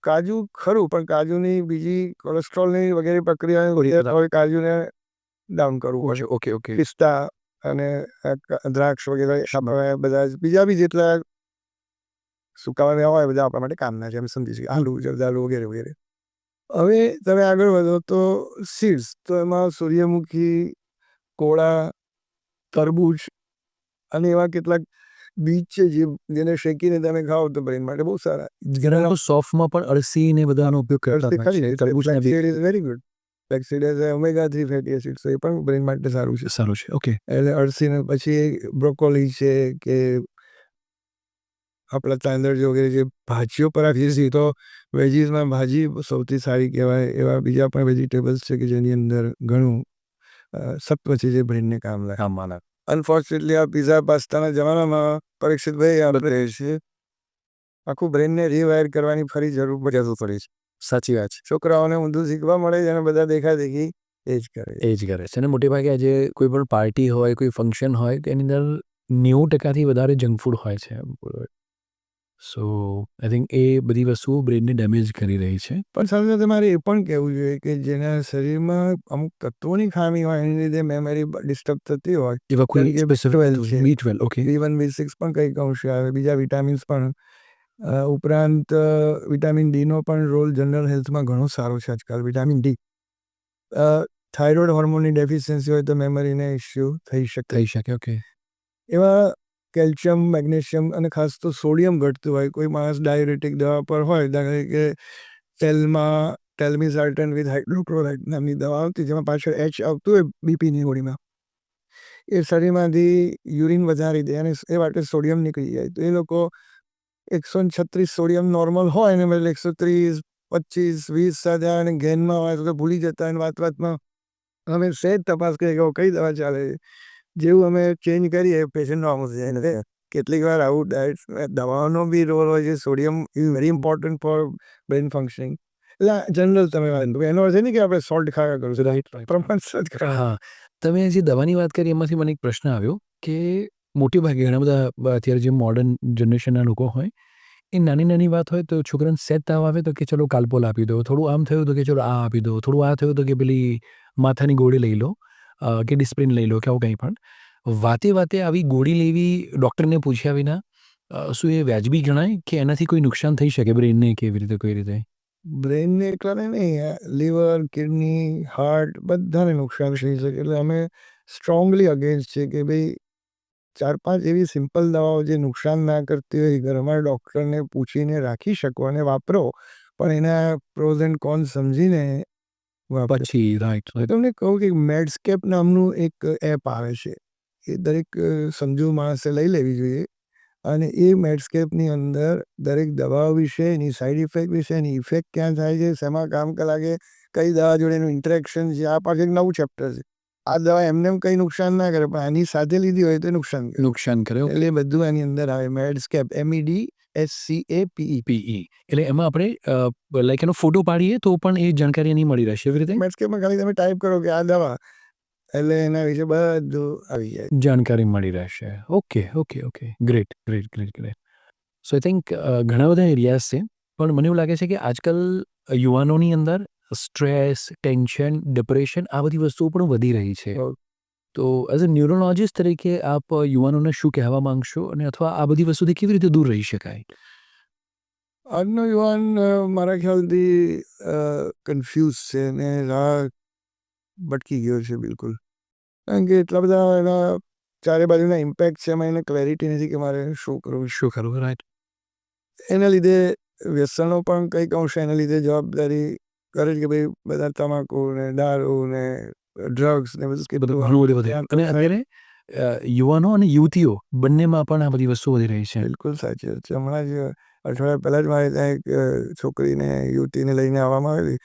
કાજુ ખરું, પણ કાજુની બીજી કોલેસ્ટ્રોલની વગેરે પ્રક્રિયા હોય, કાજુને ડાઉન કરવું પડે. Okay, okay. પિસ્તા અને દ્રાક્ષ વગેરે બધા બીજા બી જેટલા સુકાવા હોય બધા આપણા માટે કામના છે, એમ સમજી શકીએ. આલુ, જરદાલુ વગેરે વગેરે. હવે તમે આગળ વધો તો સીડ્સ, તો એમાં સૂર્યમુખી, કોળા, તરબૂચ અને એવા કેટલાક બીજ છે જેને શેકીને તમે ખાઓ તો બ્રેન માટે બહુ સારા. ઘણા લોકો સોફ્ટમાં પણ અળસી ને બધાનો ઉપયોગ કરતા હોય છે. તરબૂચના બી flaxseed is very good. Flaxseed is omega 3 fatty acid, એ પણ બ્રેન માટે સારું છે. સારું છે. ઓકે. એટલે અળસીને પછી બ્રોકોલી છે કે આપણા તાંદળ વગેરે જે ભાજીઓ પર આપીએ છીએ, તો વેજીસમાં ભાજી સૌથી સારી કહેવાય. એવા બીજા પણ વેજીટેબલ્સ છે કે જેની અંદર ઘણું સત્વ છે જે બ્રેનને કામ લાગે. કામમાં લાગે. અનફોર્ચ્યુનેટલી આ પીઝા પાસ્તાના જમાનામાં પરીક્ષિતભાઈ આપણે છે આખું બ્રેનને રીવાયર કરવાની ફરી જરૂર પડી છે. સાચી વાત છે. છોકરાઓને ઊંધું શીખવા મળે છે અને બધા દેખાદેખી એ જ કરે. એ જ કરે છે. અને મોટે ભાગે આજે કોઈ પણ પાર્ટી હોય, કોઈ ફંક્શન હોય, તેની અંદર 90% વધારે જંક ફૂડ હોય છે. સો આઈ થિંક એ બધી વસ્તુઓ બ્રેનને ડેમેજ કરી રહી છે. પણ સાથે સાથે મારે એ પણ કહેવું જોઈએ કે જેના શરીરમાં અમુક તત્વોની ખામી હોય એની લીધે મેમરી ડિસ્ટર્બ થતી હોય, એવા કોઈ જેમ કે સ્પેસિફિક B12 છે, B12. ઓકે. B1 B6 પણ કંઈક અંશે આવે, બીજા વિટામિન્સ પણ. ઉપરાંત વિટામિન ડીનો પણ રોલ જનરલ હેલ્થમાં ઘણો સારો છે આજકાલ. વિટામિન ડી, થાઇરોઇડ હોર્મોનની ડેફિશિયન્સી હોય તો મેમરીને ઇસ્યુ થઈ શકે. થઈ શકે. ઓકે. એવા કેલ્શિયમ, મેગ્નેશિયમ અને ખાસ તો સોડિયમ ઘટતું હોય, કોઈ માણસ ડાયુરેટિક દવા પર હોય, દાખલા તરીકે ટેલ્મિસાર્ટન વિથ હાઇડ્રોક્લોરાઇડ નામની દવા આવતી જેમાં પાછળ એચ આવતું હોય બીપીની ગોળીમાં, એ શરીરમાંથી યુરિન વધારી દે અને એ માટે સોડિયમ નીકળી જાય. તો એ લોકો 136 સોડિયમ નોર્મલ હોય ને બદલે 130, 25, 20 સાથે આવે અને ગેનમાં હોય તો ભૂલી જતા હોય. વાતમાં અમે સહેજ તપાસ કરીએ કે કઈ દવા ચાલે છે, જેવું અમે ચેન્જ કરીએ પેશન્ટ નોર્મલ થઈ જાય. કેટલીક વાર આવું દવાઓનો બી રોલ હોય છે. Sodium is very important for brain functioning. એટલે જનરલ તમે વાત, એનો અર્થ નહીં કે આપણે સોલ્ટ ખાયા કરું છું, રાઈટ. પ્રમાણસર ખાવા. હા. તમે જે દવાની વાત કરી એમાંથી મને એક પ્રશ્ન આવ્યો કે મોટે ભાગે ઘણા બધા અત્યારે જે મોડર્ન જનરેશનના લોકો હોય, એ નાની નાની વાત હોય તો છોકરાને સહેજ તાવ આવે તો કે ચલો કાલ્પોલ આપી દો, થોડું આમ થયું તો કે ચલો આ આપી દો, થોડું આ થયું તો કે પેલી માથાની ગોળી લઈ લો, કે ડિસ્પ્રિન લઈ લો કે આવું કંઈ પણ. વાતે વાતે આવી ગોળી લેવી ડૉક્ટરને પૂછ્યા વિના, શું એ વ્યાજબી ગણાય કે એનાથી કોઈ નુકસાન થઈ શકે બ્રેનને કેવી રીતે, કઈ રીતે? બ્રેનને એકલાને નહીં, લીવર, કિડની, હાર્ટ બધાને નુકસાન થઈ શકે. એટલે અમે સ્ટ્રોંગલી અગેન્સ્ટ છે કે ભાઈ 4-5 એવી સિમ્પલ દવાઓ જે નુકસાન ના કરતી હોય ઘરમાં ડૉક્ટરને પૂછીને રાખી શકો અને વાપરો, પણ એના પ્રોઝ એન્ડ કોન્સ સમજીને વાપરો. પછી રાઈટ. તમને કહું કે મેડસ્કેપ નામનું એક એપ આવે છે, એ દરેક સમજુ માણસે લઈ લેવી જોઈએ. અને એ મેડસ્કેપની અંદર દરેક દવાઓ વિશે, એની સાઈડ ઇફેક્ટ વિશે, એની ઇફેક્ટ ક્યાં થાય છે, શેમાં કામ લાગે, કઈ દવા જોડે એનું ઇન્ટરેક્શન છે, આ પાછું એક નવું ચેપ્ટર છે. આ દવા એમને એમ કંઈ નુકસાન ના કરે, પણ આની સાથે લીધી હોય તો નુકસાન કરે. કરે. એટલે એ બધું આની અંદર આવે. મેડસ્કેપ MEDSCAPE. પીઈ એટલે એમાં આપણે લાઈક એનો ફોટો પાડીએ તો પણ એ જાણકારી એની મળી રહેશે એવી રીતે મેડસ્કેપમાં ખાલી તમે ટાઈપ કરો કે આ દવા, એટલે એના વિશે બધું આવી જાય. જાણકારી મળી રહેશે. Okay okay okay great great great great. So I think ઘણા બધા એરિયાઝ છે, પણ મને એવું લાગે છે કે આજકાલ યુવાનોની અંદર સ્ટ્રેસ, ટેન્શન, ડિપ્રેશન આ બધી વસ્તુઓ પણ વધી રહી છે. હઉ. તો એઝ અ ન્યુરોલોજિસ્ટ તરીકે આપ યુવાનોને શું કહેવા માંગશો અને અથવા આ બધી વસ્તુથી કેવી રીતે દૂર રહી શકાય? આજનો યુવાન મારા ખ્યાલથી કન્ફ્યુઝ છે ને રાહ ભટકી ગયો છે બિલકુલ. કારણ કે એટલા બધા એના ચારે બાજુના ઇમ્પેક્ટ છે, એમાં એને ક્લેરિટી નથી કે મારે શું કરવું. શું ખરું? રાઈટ. એના લીધે વ્યસનો પણ કંઈક અંશે એના લીધે જવાબદારી કરે છે કે ભાઈ બધા તમાકુ ને દારૂ ને ડ્રગ્સ ને બધું એ બધું ઘણું બધું વધે અને અત્યારે યુવાનો અને યુવતીઓ બંનેમાં પણ આ બધી વસ્તુ વધી રહી છે. બિલકુલ સાચી વાત છે. હમણાં જ અઠવાડિયા પહેલાં જ મારે ત્યાં એક છોકરીને યુવતીને લઈને આવવામાં આવેલી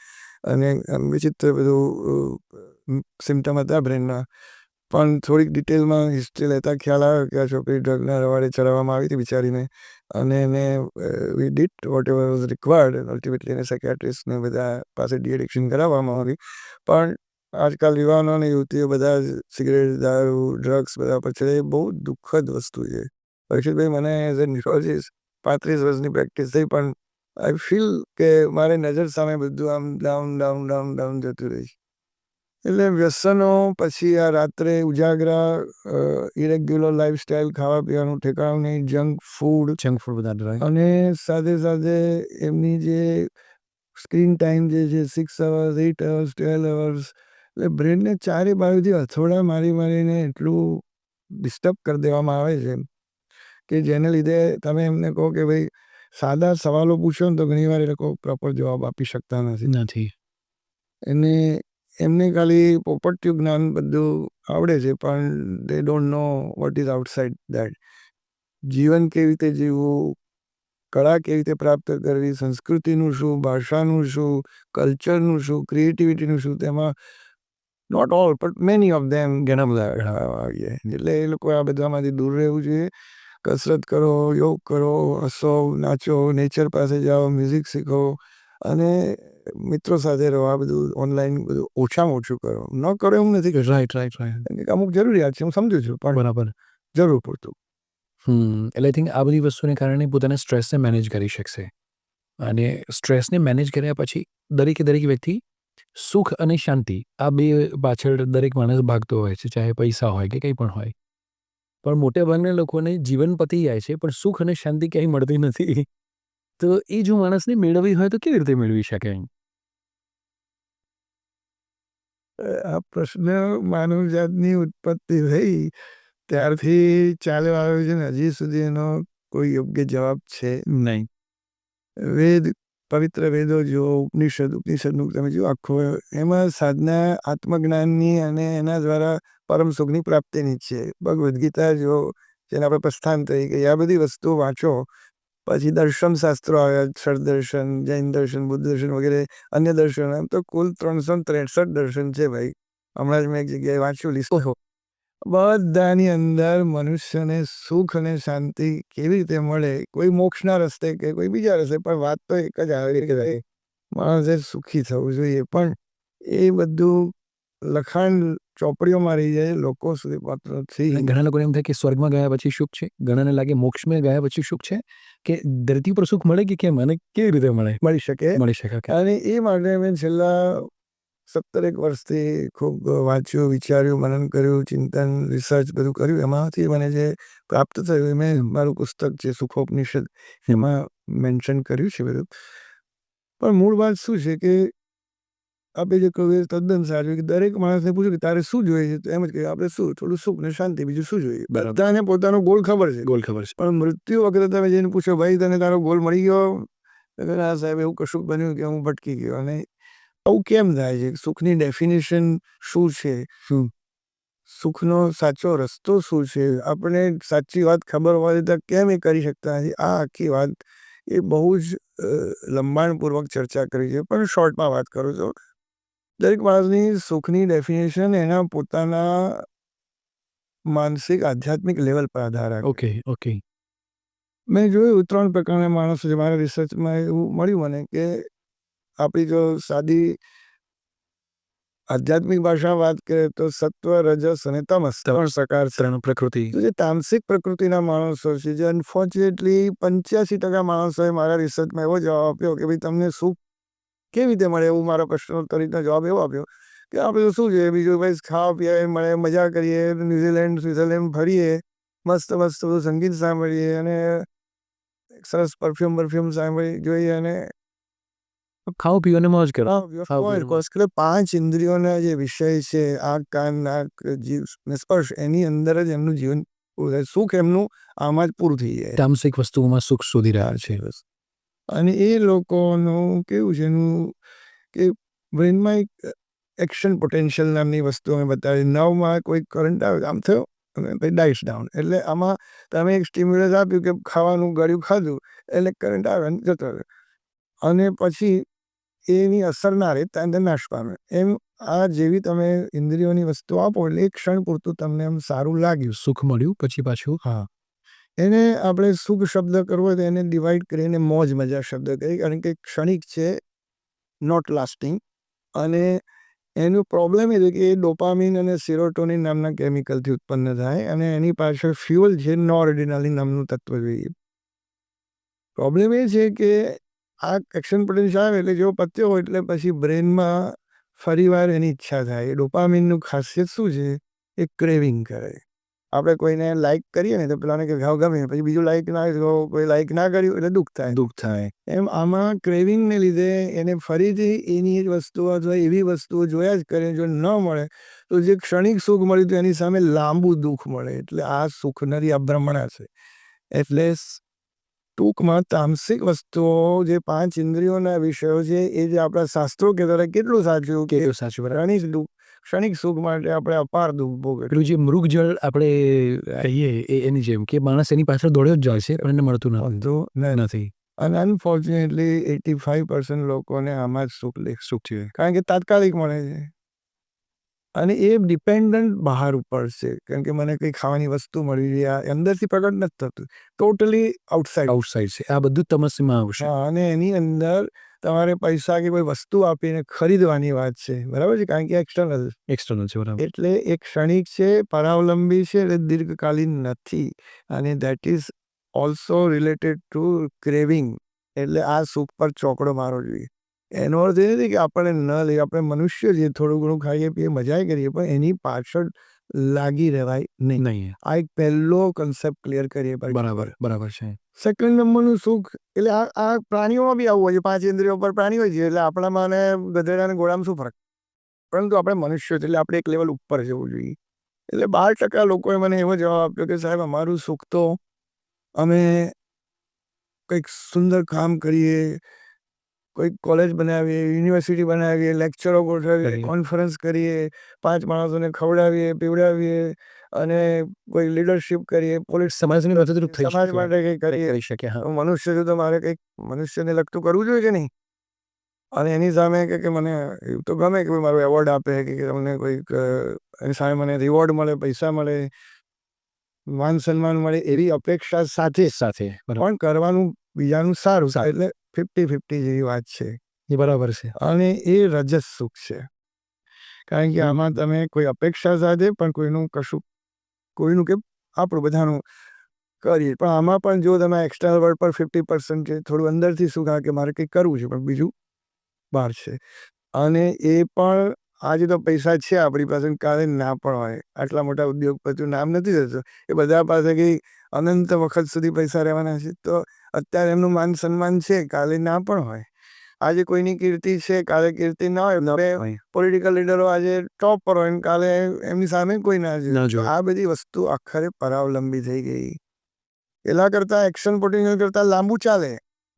અને વિચિત્ર બધું સિમ્ટમ હતા બ્રેનના, પણ થોડીક ડિટેલમાં હિસ્ટ્રી લેતા ખ્યાલ આવ્યો કે આ છોકરી ડ્રગના રવાડે ચડાવવામાં આવી હતી બિચારીને, અને એને we did whatever was required. Ultimately એને સાયકેટ્રિસ્ટને બધા પાસે ડી-એડિક્શન કરાવવામાં આવી. પણ આજકાલ યુવાનો અને યુવતીઓ બધા જ સિગરેટ, દારૂ, ડ્રગ્સ બધા પર ચડે, એ બહુ દુઃખદ વસ્તુ છે. પરીક્ષિતભાઈ, મને એઝ અ ન્યુરોલોજિસ્ટ 35 વર્ષની પ્રેક્ટિસ થઈ, પણ આઈ ફીલ કે મારે નજર સામે બધું આમ ડાઉન ડાઉન ડાઉન ડાઉન જતું રહે છે. એટલે વ્યસનો, પછી આ રાત્રે ઉજાગરા, ઇરેગ્યુલર લાઈફસ્ટાઈલ, ખાવા પીવાનું ઠેકાણું નહીં, જંક ફૂડ, બધા અને સાથે સાથે એમની જે સ્ક્રીન ટાઈમ જે છે 6 અવર્સ, 8 અવર્સ, 12 અવર્સ, એટલે બ્રેનને ચારે બાજુથી હથોડા મારી મારીને એટલું ડિસ્ટર્બ કરી દેવામાં આવે છે કે જેને લીધે તમે એમને કહો કે ભાઈ સાદા સવાલો પૂછો ને તો ઘણીવાર એ લોકો પ્રોપર જવાબ આપી શકતા નથી. અને એમને ખાલી પોપટિયું જ્ઞાન બધું આવડે છે, પણ દે don't know what is outside that. જીવન કેવી રીતે જીવવું, કળા કેવી રીતે પ્રાપ્ત કરવી, સંસ્કૃતિનું શું, ભાષાનું શું, કલ્ચરનું શું, ક્રિએટિવિટીનું શું, તેમાં not all but many of them ઘણા બધા આવી જાય. એટલે એ લોકો આ બધામાંથી દૂર રહેવું જોઈએ. કસરત કરો, યોગ કરો, હસો, નાચો, નેચર પાસે જાઓ, મ્યુઝિક શીખો અને મિત્રો સાથે રહો. આ બધું ઓનલાઈન બધું ઓછામાં ઓછું કરો. ન કરો એવું નથી કે રાઈટ રાઈટ રાઈટ. અમુક જરૂરિયાત છે, હું સમજુ છું, પણ બરાબર. જરૂર પૂરતું. એટલે આઈ થિંક આ બધી વસ્તુને કારણે પોતાના સ્ટ્રેસને મેનેજ કરી શકશે અને સ્ટ્રેસને મેનેજ કર્યા પછી દરેકે દરેક વ્યક્તિ સુખ અને શાંતિ આ બે પાછળ દરેક માણસ ભાગતો હોય છે, ચાહે પૈસા હોય કે કંઈ પણ હોય. પણ મોટે ભાગના લોકોને જીવન પતી જાય છે, પણ સુખ અને શાંતિ ક્યાંય મળતી નથી. તો એ જો માણસને મેળવવી હોય તો કેવી રીતે મેળવી શકે? આ પ્રશ્ન માનવજાતની ઉત્પત્તિ થઈ ત્યારથી ચાલ્યો આવ્યો છે ને હજી સુધી એનો કોઈ યોગ્ય જવાબ છે નહીં. વેદ, પવિત્ર વેદો જુઓ, ઉપનિષદનું તમે જુઓ આખો, એમાં સાધના આત્મજ્ઞાનની અને એના દ્વારા પરમ સુખની પ્રાપ્તિની જ છે. ભગવદ્ ગીતા જુઓ, જેને આપણે પ્રસ્થાન તરીકે, આ બધી વસ્તુઓ વાંચો. પછી દર્શન શાસ્ત્રો આવ્યા, ષડદર્શન, જૈન દર્શન, બુદ્ધ દર્શન વગેરે અન્ય દર્શન, એમ તો કુલ 363 દર્શન છે ભાઈ. હમણાં જ મેં એક જગ્યાએ વાંચ્યું લિસ્ટ. બધાની અંદર મનુષ્યને સુખ અને શાંતિ કેવી રીતે મળે, કોઈ મોક્ષના રસ્તે કે કોઈ બીજા રસ્તે, પણ વાત તો એક જ આવે કે ભાઈ માણસે સુખી થવું જોઈએ. પણ એ બધું લખાણ ચોપડીઓમાં રહી જાય, લોકો સુધી પાત્ર નથી. ઘણા લોકોને એમ થાય કે સ્વર્ગમાં ગયા પછી સુખ છે, ઘણાને લાગે મોક્ષમાં ગયા પછી સુખ છે, કે ધરતી પર સુખ મળે કે કેમ અને કેવી રીતે મળી શકે. શકે. અને એ માટે મેં છેલ્લા 17 વર્ષથી ખૂબ વાંચ્યું, વિચાર્યું, મનન કર્યું, ચિંતન, રિસર્ચ બધું કર્યું. એમાંથી મને જે પ્રાપ્ત થયું એ મેં મારું પુસ્તક છે સુખોપનિષદ, એમાં મેન્શન કર્યું છે બધું. પણ મૂળ વાત શું છે કે આપણે જે કહ્યું એ તદ્દન સાચું કે દરેક માણસને પૂછ્યું કે તારે શું જોઈએ છે, તો એમ જ કહે આપણે શું, થોડું સુખ ને શાંતિ, બીજું શું જોઈએ. બધાને પોતાનો ગોલ ખબર છે, પણ મૃત્યુ વખતે તમે જઈને પૂછો ભાઈ તને તારો ગોલ મળી ગયો, ના સાહેબ એવું કશું બન્યું કે હું ભટકી ગયો. અને આવું કેમ થાય છે? સુખની ડેફિનેશન શું છે? સુખનો સાચો રસ્તો શું છે, આપણે સાચી વાત ખબર હોય તો કેમ એ કરી શકતા નથી, આ આખી વાત એ બહુ જ લંબાણપૂર્વક ચર્ચા કરી છે. પણ શોર્ટમાં વાત કરું છું. દરેક માણસની સુખની ડેફિનેશન એના પોતાના માનસિક આધ્યાત્મિક લેવલ પર આધાર રાખે. Okay, okay. મેં જોયું 3 પ્રકારના માણસો છે. મારા રિસર્ચમાં એવું મળ્યું મને કે આપણી જો સાદી આધ્યાત્મિક ભાષામાં વાત કરીએ તો સત્વ, રજસ અને તમસ 3 પ્રકાર છે. 3 પ્રકૃતિ. તો જે તામસિક પ્રકૃતિના માણસો છે, જે અનફોર્ચ્યુનેટલી 85% માણસોએ મારા રિસર્ચમાં એવો જવાબ આપ્યો કે ભાઈ તમને સુખ કેવી રીતે મળે, એવું મારા પ્રશ્નોત્તરીનો જવાબ એવો આપ્યો કે આપણે શું છે બીજું ભાઈ ખાવા પીવા મળે, મજા કરીએ, સ્વિટ્ઝરલેન્ડ ફરીએ, મસ્ત બધું સંગીત સાંભળીએ અને સરસ પરફ્યુમ સાંભળી જોઈએ અને ખાઓ પીઓ અને મોજ કરો. એટલે 5 ઇન્દ્રિયોના જે વિષય છે, આંખ, કાન, નાક, જીભ ને સ્પર્શ, એની અંદર જ એમનું જીવન પૂરું થાય. સુખ એમનું આમાં જ પૂરું થઈ જાય. તામસિક વસ્તુઓમાં સુખ શોધી રહ્યા છે. અને એ લોકોનું કેવું છે એનું કે બ્રેનમાં એક એક્શન પોટેન્શિયલ નામની વસ્તુ અમે બતાવી. નવમાં કોઈ કરંટ આવે આમ થયો અને પછી ડાઇસ ડાઉન. એટલે આમાં તમે એક સ્ટિમ્યુલસ આપ્યું કે ખાવાનું ગળ્યું ખાધું એટલે કરંટ આવે અને જતો રહ્યો અને પછી એની અસર ના રહે ત્યાં અંદર નાશ પામે. એમ આ જેવી તમે ઇન્દ્રિયોની વસ્તુ આપો એટલે એક ક્ષણ પૂરતું તમને એમ સારું લાગ્યું, સુખ મળ્યું પછી પાછું. હા, એને આપણે સુખ શબ્દ કરવો હોય તો એને ડિવાઈડ કરીને મોજ મજા શબ્દ કરીએ, કારણ કે ક્ષણિક છે, નોટ લાસ્ટિંગ. અને એનું પ્રોબ્લેમ એ છે કે એ ડોપામિન અને સિરોટોનિન નામના કેમિકલથી ઉત્પન્ન થાય અને એની પાછળ ફ્યુઅલ છે નોરએડ્રીનાલિન નામનું તત્વ જોઈએ. પ્રોબ્લેમ એ છે કે આ એક્શન પોટેન્શિયલ આવે એટલે જેવો પત્યો હોય એટલે પછી બ્રેનમાં ફરીવાર એની ઈચ્છા થાય. ડોપામિનનું ખાસિયત શું છે, એ ક્રેવિંગ કરે. આપણે કોઈને લાઈક કરીએ ને તો પેલાને કે ઘાવ ગમે, પછી બીજું લાઈક ના તો કોઈ લાઈક ના કર્યું એટલે દુઃખ થાય. એમ આમાં ક્રેવિંગને લીધે એને ફરીથી એની જ વસ્તુઓ અથવા એવી વસ્તુઓ જોયા જ કરે. જો ન મળે તો જે ક્ષણિક સુખ મળ્યું તો એની સામે લાંબુ દુઃખ મળે. એટલે આ સુખ નથી, આ ભ્રમણા છે. એટલે ટૂંકમાં તામસિક વસ્તુઓ જે 5 ઇન્દ્રિયોના વિષયો છે એ જે આપણા શાસ્ત્રો કહેતા હતા કેટલું સાચું કે ક્ષણિક સુખ માટે આપણે અપાર દુઃખ ભોગવે. પેલું જે મૃગજળ આપણે કહીએ એની જેમ કે માણસ એની પાછળ દોડ્યો જ જાય છે પણ એને મળતું નથી. અને અનફોર્ચ્યુનેટલી 85% લોકોને આમાં જ સુખ છે, કારણ કે તાત્કાલિક મળે છે અને એ ડિપેન્ડન્ટ બહાર ઉપર છે. કારણ કે મને કંઈ ખાવાની વસ્તુ મળી રહી, આ અંદરથી પ્રગટ નથી થતું, ટોટલી આઉટસાઇડ છે. આ બધું તમસ્યામાં આવશે. અને એની અંદર તમારે પૈસા કે કોઈ વસ્તુ આપીને ખરીદવાની વાત છે, બરાબર છે, કારણ કે એક્સટર્નલ છે. બરાબર. એટલે એક ક્ષણિક છે, પરાવલંબી છે, એટલે દીર્ઘકાલીન નથી. અને that is also related to craving. એટલે આ સુખ પર ચોકડો મારવો જોઈએ. એનો અર્થ એ નથી કે આપણે ન લઈએ, આપણે મનુષ્ય છીએ, થોડું ઘણું ખાઈએ પીએ મજા કરીએ, પણ એની પાછળ લાગી રહેવાય નહીં. આ એક પહેલો કન્સેપ્ટ ક્લિયર કરીએ. બરાબર છે. સેકન્ડ નંબરનું સુખ એટલે આ પ્રાણીઓમાં બી આવું હોય છે. 5 ઇન્દ્રિયો પર પ્રાણી હોય છે, એટલે આપણામાં અને ગધેડા અને ઘોડામાં શું ફરક? પરંતુ આપણે મનુષ્ય એટલે આપણે એક લેવલ ઉપર જવું જોઈએ. એટલે 12% લોકોએ મને એવો જવાબ આપ્યો કે સાહેબ અમારું સુખ તો અમે કંઈક સુંદર કામ કરીએ, કોઈક કોલેજ બનાવીએ, યુનિવર્સિટી બનાવીએ, લેક્ચરો ગોઠવીએ, કોન્ફરન્સ કરીએ, 5 માણસોને ખવડાવીએ પીવડાવીએ અને કોઈ લીડરશિપ કરીએ, સમાજ માટે કંઈક કરી શકે. મનુષ્ય છે તો મારે કંઈક મનુષ્યને લગતું કરવું જોઈએ કે નહીં. અને એની સામે કે મને એવું તો ગમે કે મારો એવોર્ડ આપે કે તમને કોઈક એની સામે મને રિવોર્ડ મળે, પૈસા મળે, માન સન્માન મળે, એવી અપેક્ષા સાથે પણ કરવાનું બીજાનું સારું. એટલે 50-50 જેવી વાત છે. એ બરાબર છે. અને એ રજસ સુખ છે, કારણ કે આમાં તમે કોઈ અપેક્ષા સાથે પણ કોઈનું કે આપણું બધાનું કરીએ, પણ આમાં પણ જો તમે એક્સટર્નલ વર્લ્ડ પર 50% છે, થોડું અંદરથી સુખ આવે કે મારે કંઈક કરવું છે પણ બીજું બહાર છે. અને એ પણ આજે તો પૈસા છે આપણી પાસે, કાલે ના પણ હોય. આટલા મોટા ઉદ્યોગપતિઓ નામ નથી થતું, એ બધા પાસે કંઈ અનંત વખત સુધી પૈસા રહેવાના છે. તો અત્યારે એમનું માન સન્માન છે, કાલે ના પણ હોય. આજે કોઈની કીર્તિ છે, કાલે કીર્તિ ના હોય. પોલિટિકલ લીડરો આજે ટોપ પર હોય, કાલે એમની સામે કોઈ ના જોઈએ. આ બધી વસ્તુ આખરે પરાવલંબી થઈ ગઈ. એલા કરતા એક્શન પોટેન્શિયલ કરતા લાંબુ ચાલે,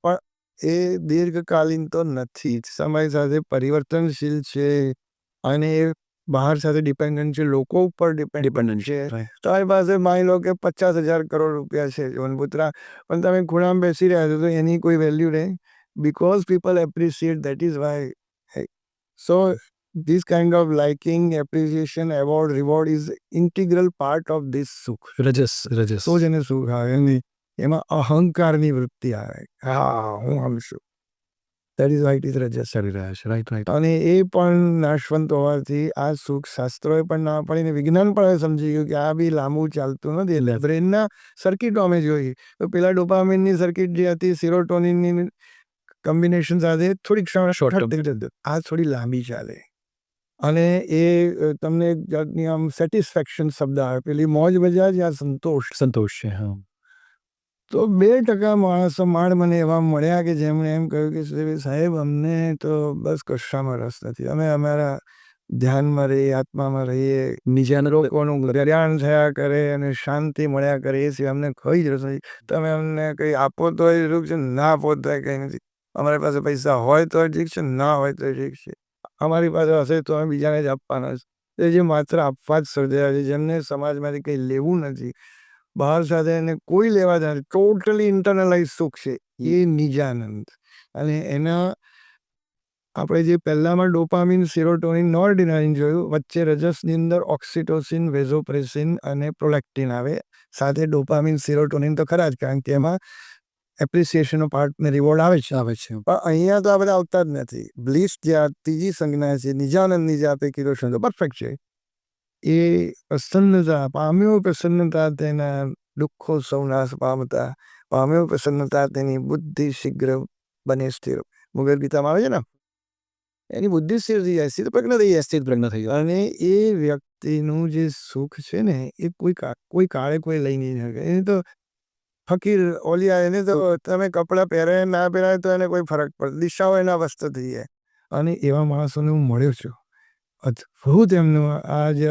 પણ એ દીર્ઘકાલીન તો નથી. સમય સાથે પરિવર્તનશીલ છે અને એ બહાર સાથે ડિપેન્ડન્ટ છે, લોકો ઉપર ડિપેન્ડન્ટ છે. રાઈટ. તમારી પાસે માની લો કે 50,000 કરોડ રૂપિયા છે જીવનપુત્રા, પણ તમે ખૂણામાં બેસી રહ્યા છો તો એની કોઈ વેલ્યુ નહીં, because people appreciate, that is why. So this kind of liking, appreciation, award, reward is integral part of this sukh. Raj's તો જ એને સુખ આવે નહીં. એમાં અહંકારની વૃત્તિ આવે. હા, હું આમ છું. That is why it is rajas. કરી રહ્યા છે. Right right. અને એ પણ નાશવંત હોવાથી આ સુખ શાસ્ત્રોએ પણ ના પાડીને વિજ્ઞાન પણ હવે સમજી ગયું કે આ બી લાંબુ ચાલતું નથી. એટલે બ્રેનના સર્કિટો અમે જોઈ તો પેલા ડોપામિનની સર્કિટ જે હતી સિરોટોનિનની કોમ્બિનેશન સાથે થોડીક Short term. આ થોડી લાંબી ચાલે. અને એ તમને એક જાતની આમ સેટિસ્ફેક્શન શબ્દ આવે, પેલી મોજ મજા જ આ સંતોષ. સંતોષ છે. હા. તો 2% માણસો માંડ મને એવા મળ્યા કે જેમણે એમ કહ્યું કે સાહેબ અમને તો બસ કશામાં રસ નથી, અમે અમારા ધ્યાનમાં રહીએ, આત્મામાં રહીએ, નિજાન લોકોનું કલ્યાણ થયા કરે અને શાંતિ મળ્યા કરે, એ સિવાય અમને કોઈ જ રસ નથી. તમે અમને કંઈ આપો તો ઠીક છે, ના આપો તો કંઈ નથી. અમારી પાસે પૈસા હોય તો ઠીક છે, ના હોય તો ઠીક છે. અમારી પાસે હશે તો અમે બીજાને જ આપવાના છે. એ જે માત્ર આપવા જ સર્જાયા છે, જેમને સમાજમાંથી કંઈ લેવું નથી, બહાર સાથે એને કોઈ લેવા જ નથી, ટોટલી ઇન્ટરનલાઇઝ સુખ છે, એ નિજાનંદ. અને એના આપણે જે પહેલામાં ડોપામિન, સેરોટોનિન, નોરડિનાલિન જોયું, વચ્ચે રજસની અંદર ઓક્સિટોસિન, વેઝોપ્રેસિન અને પ્રોલેક્ટિન આવે. સાથે ડોપામિન, સેરોટોનિન તો ખરા જ, કારણ કે એમાં એપ્રિસિએશનનો પાર્ટ ને રિવોર્ડ આવે છે. પણ અહીંયા તો આ બધા આવતા જ નથી. બ્લિસ જે આ ત્રીજી સંજ્ઞા છે, નિજાનંદની જે આપે કીધું તો પરફેક્ટ છે. એ પ્રસન્નતા પામ્યો, પ્રસન્નતા તેના દુઃખો સૌ નાશ પામતા, પામ્યો પ્રસન્નતા તેની બુદ્ધિ શીઘ્ર બને સ્થિર. મુગલ ગીતામાં આવે છે ને, એની બુદ્ધિ સ્થિર થઈ જાય, સ્થિર પ્રજ્ઞ થઈ જાય. સ્થિત પ્રજ્ઞ થઈ જાય. અને એ વ્યક્તિનું જે સુખ છે ને એ કોઈ કાળે કોઈ લઈ નહીં શકે. એને તો ફકીર ઓલિયા, એને તો તમે કપડાં પહેરે ના પહેરાય તો એને કોઈ ફરક પડે, દિશાઓ એના વસ્ત્ર થઈ જાય. અને એવા માણસોને હું મળ્યો છું. અદ્ભુત એમનું આ જે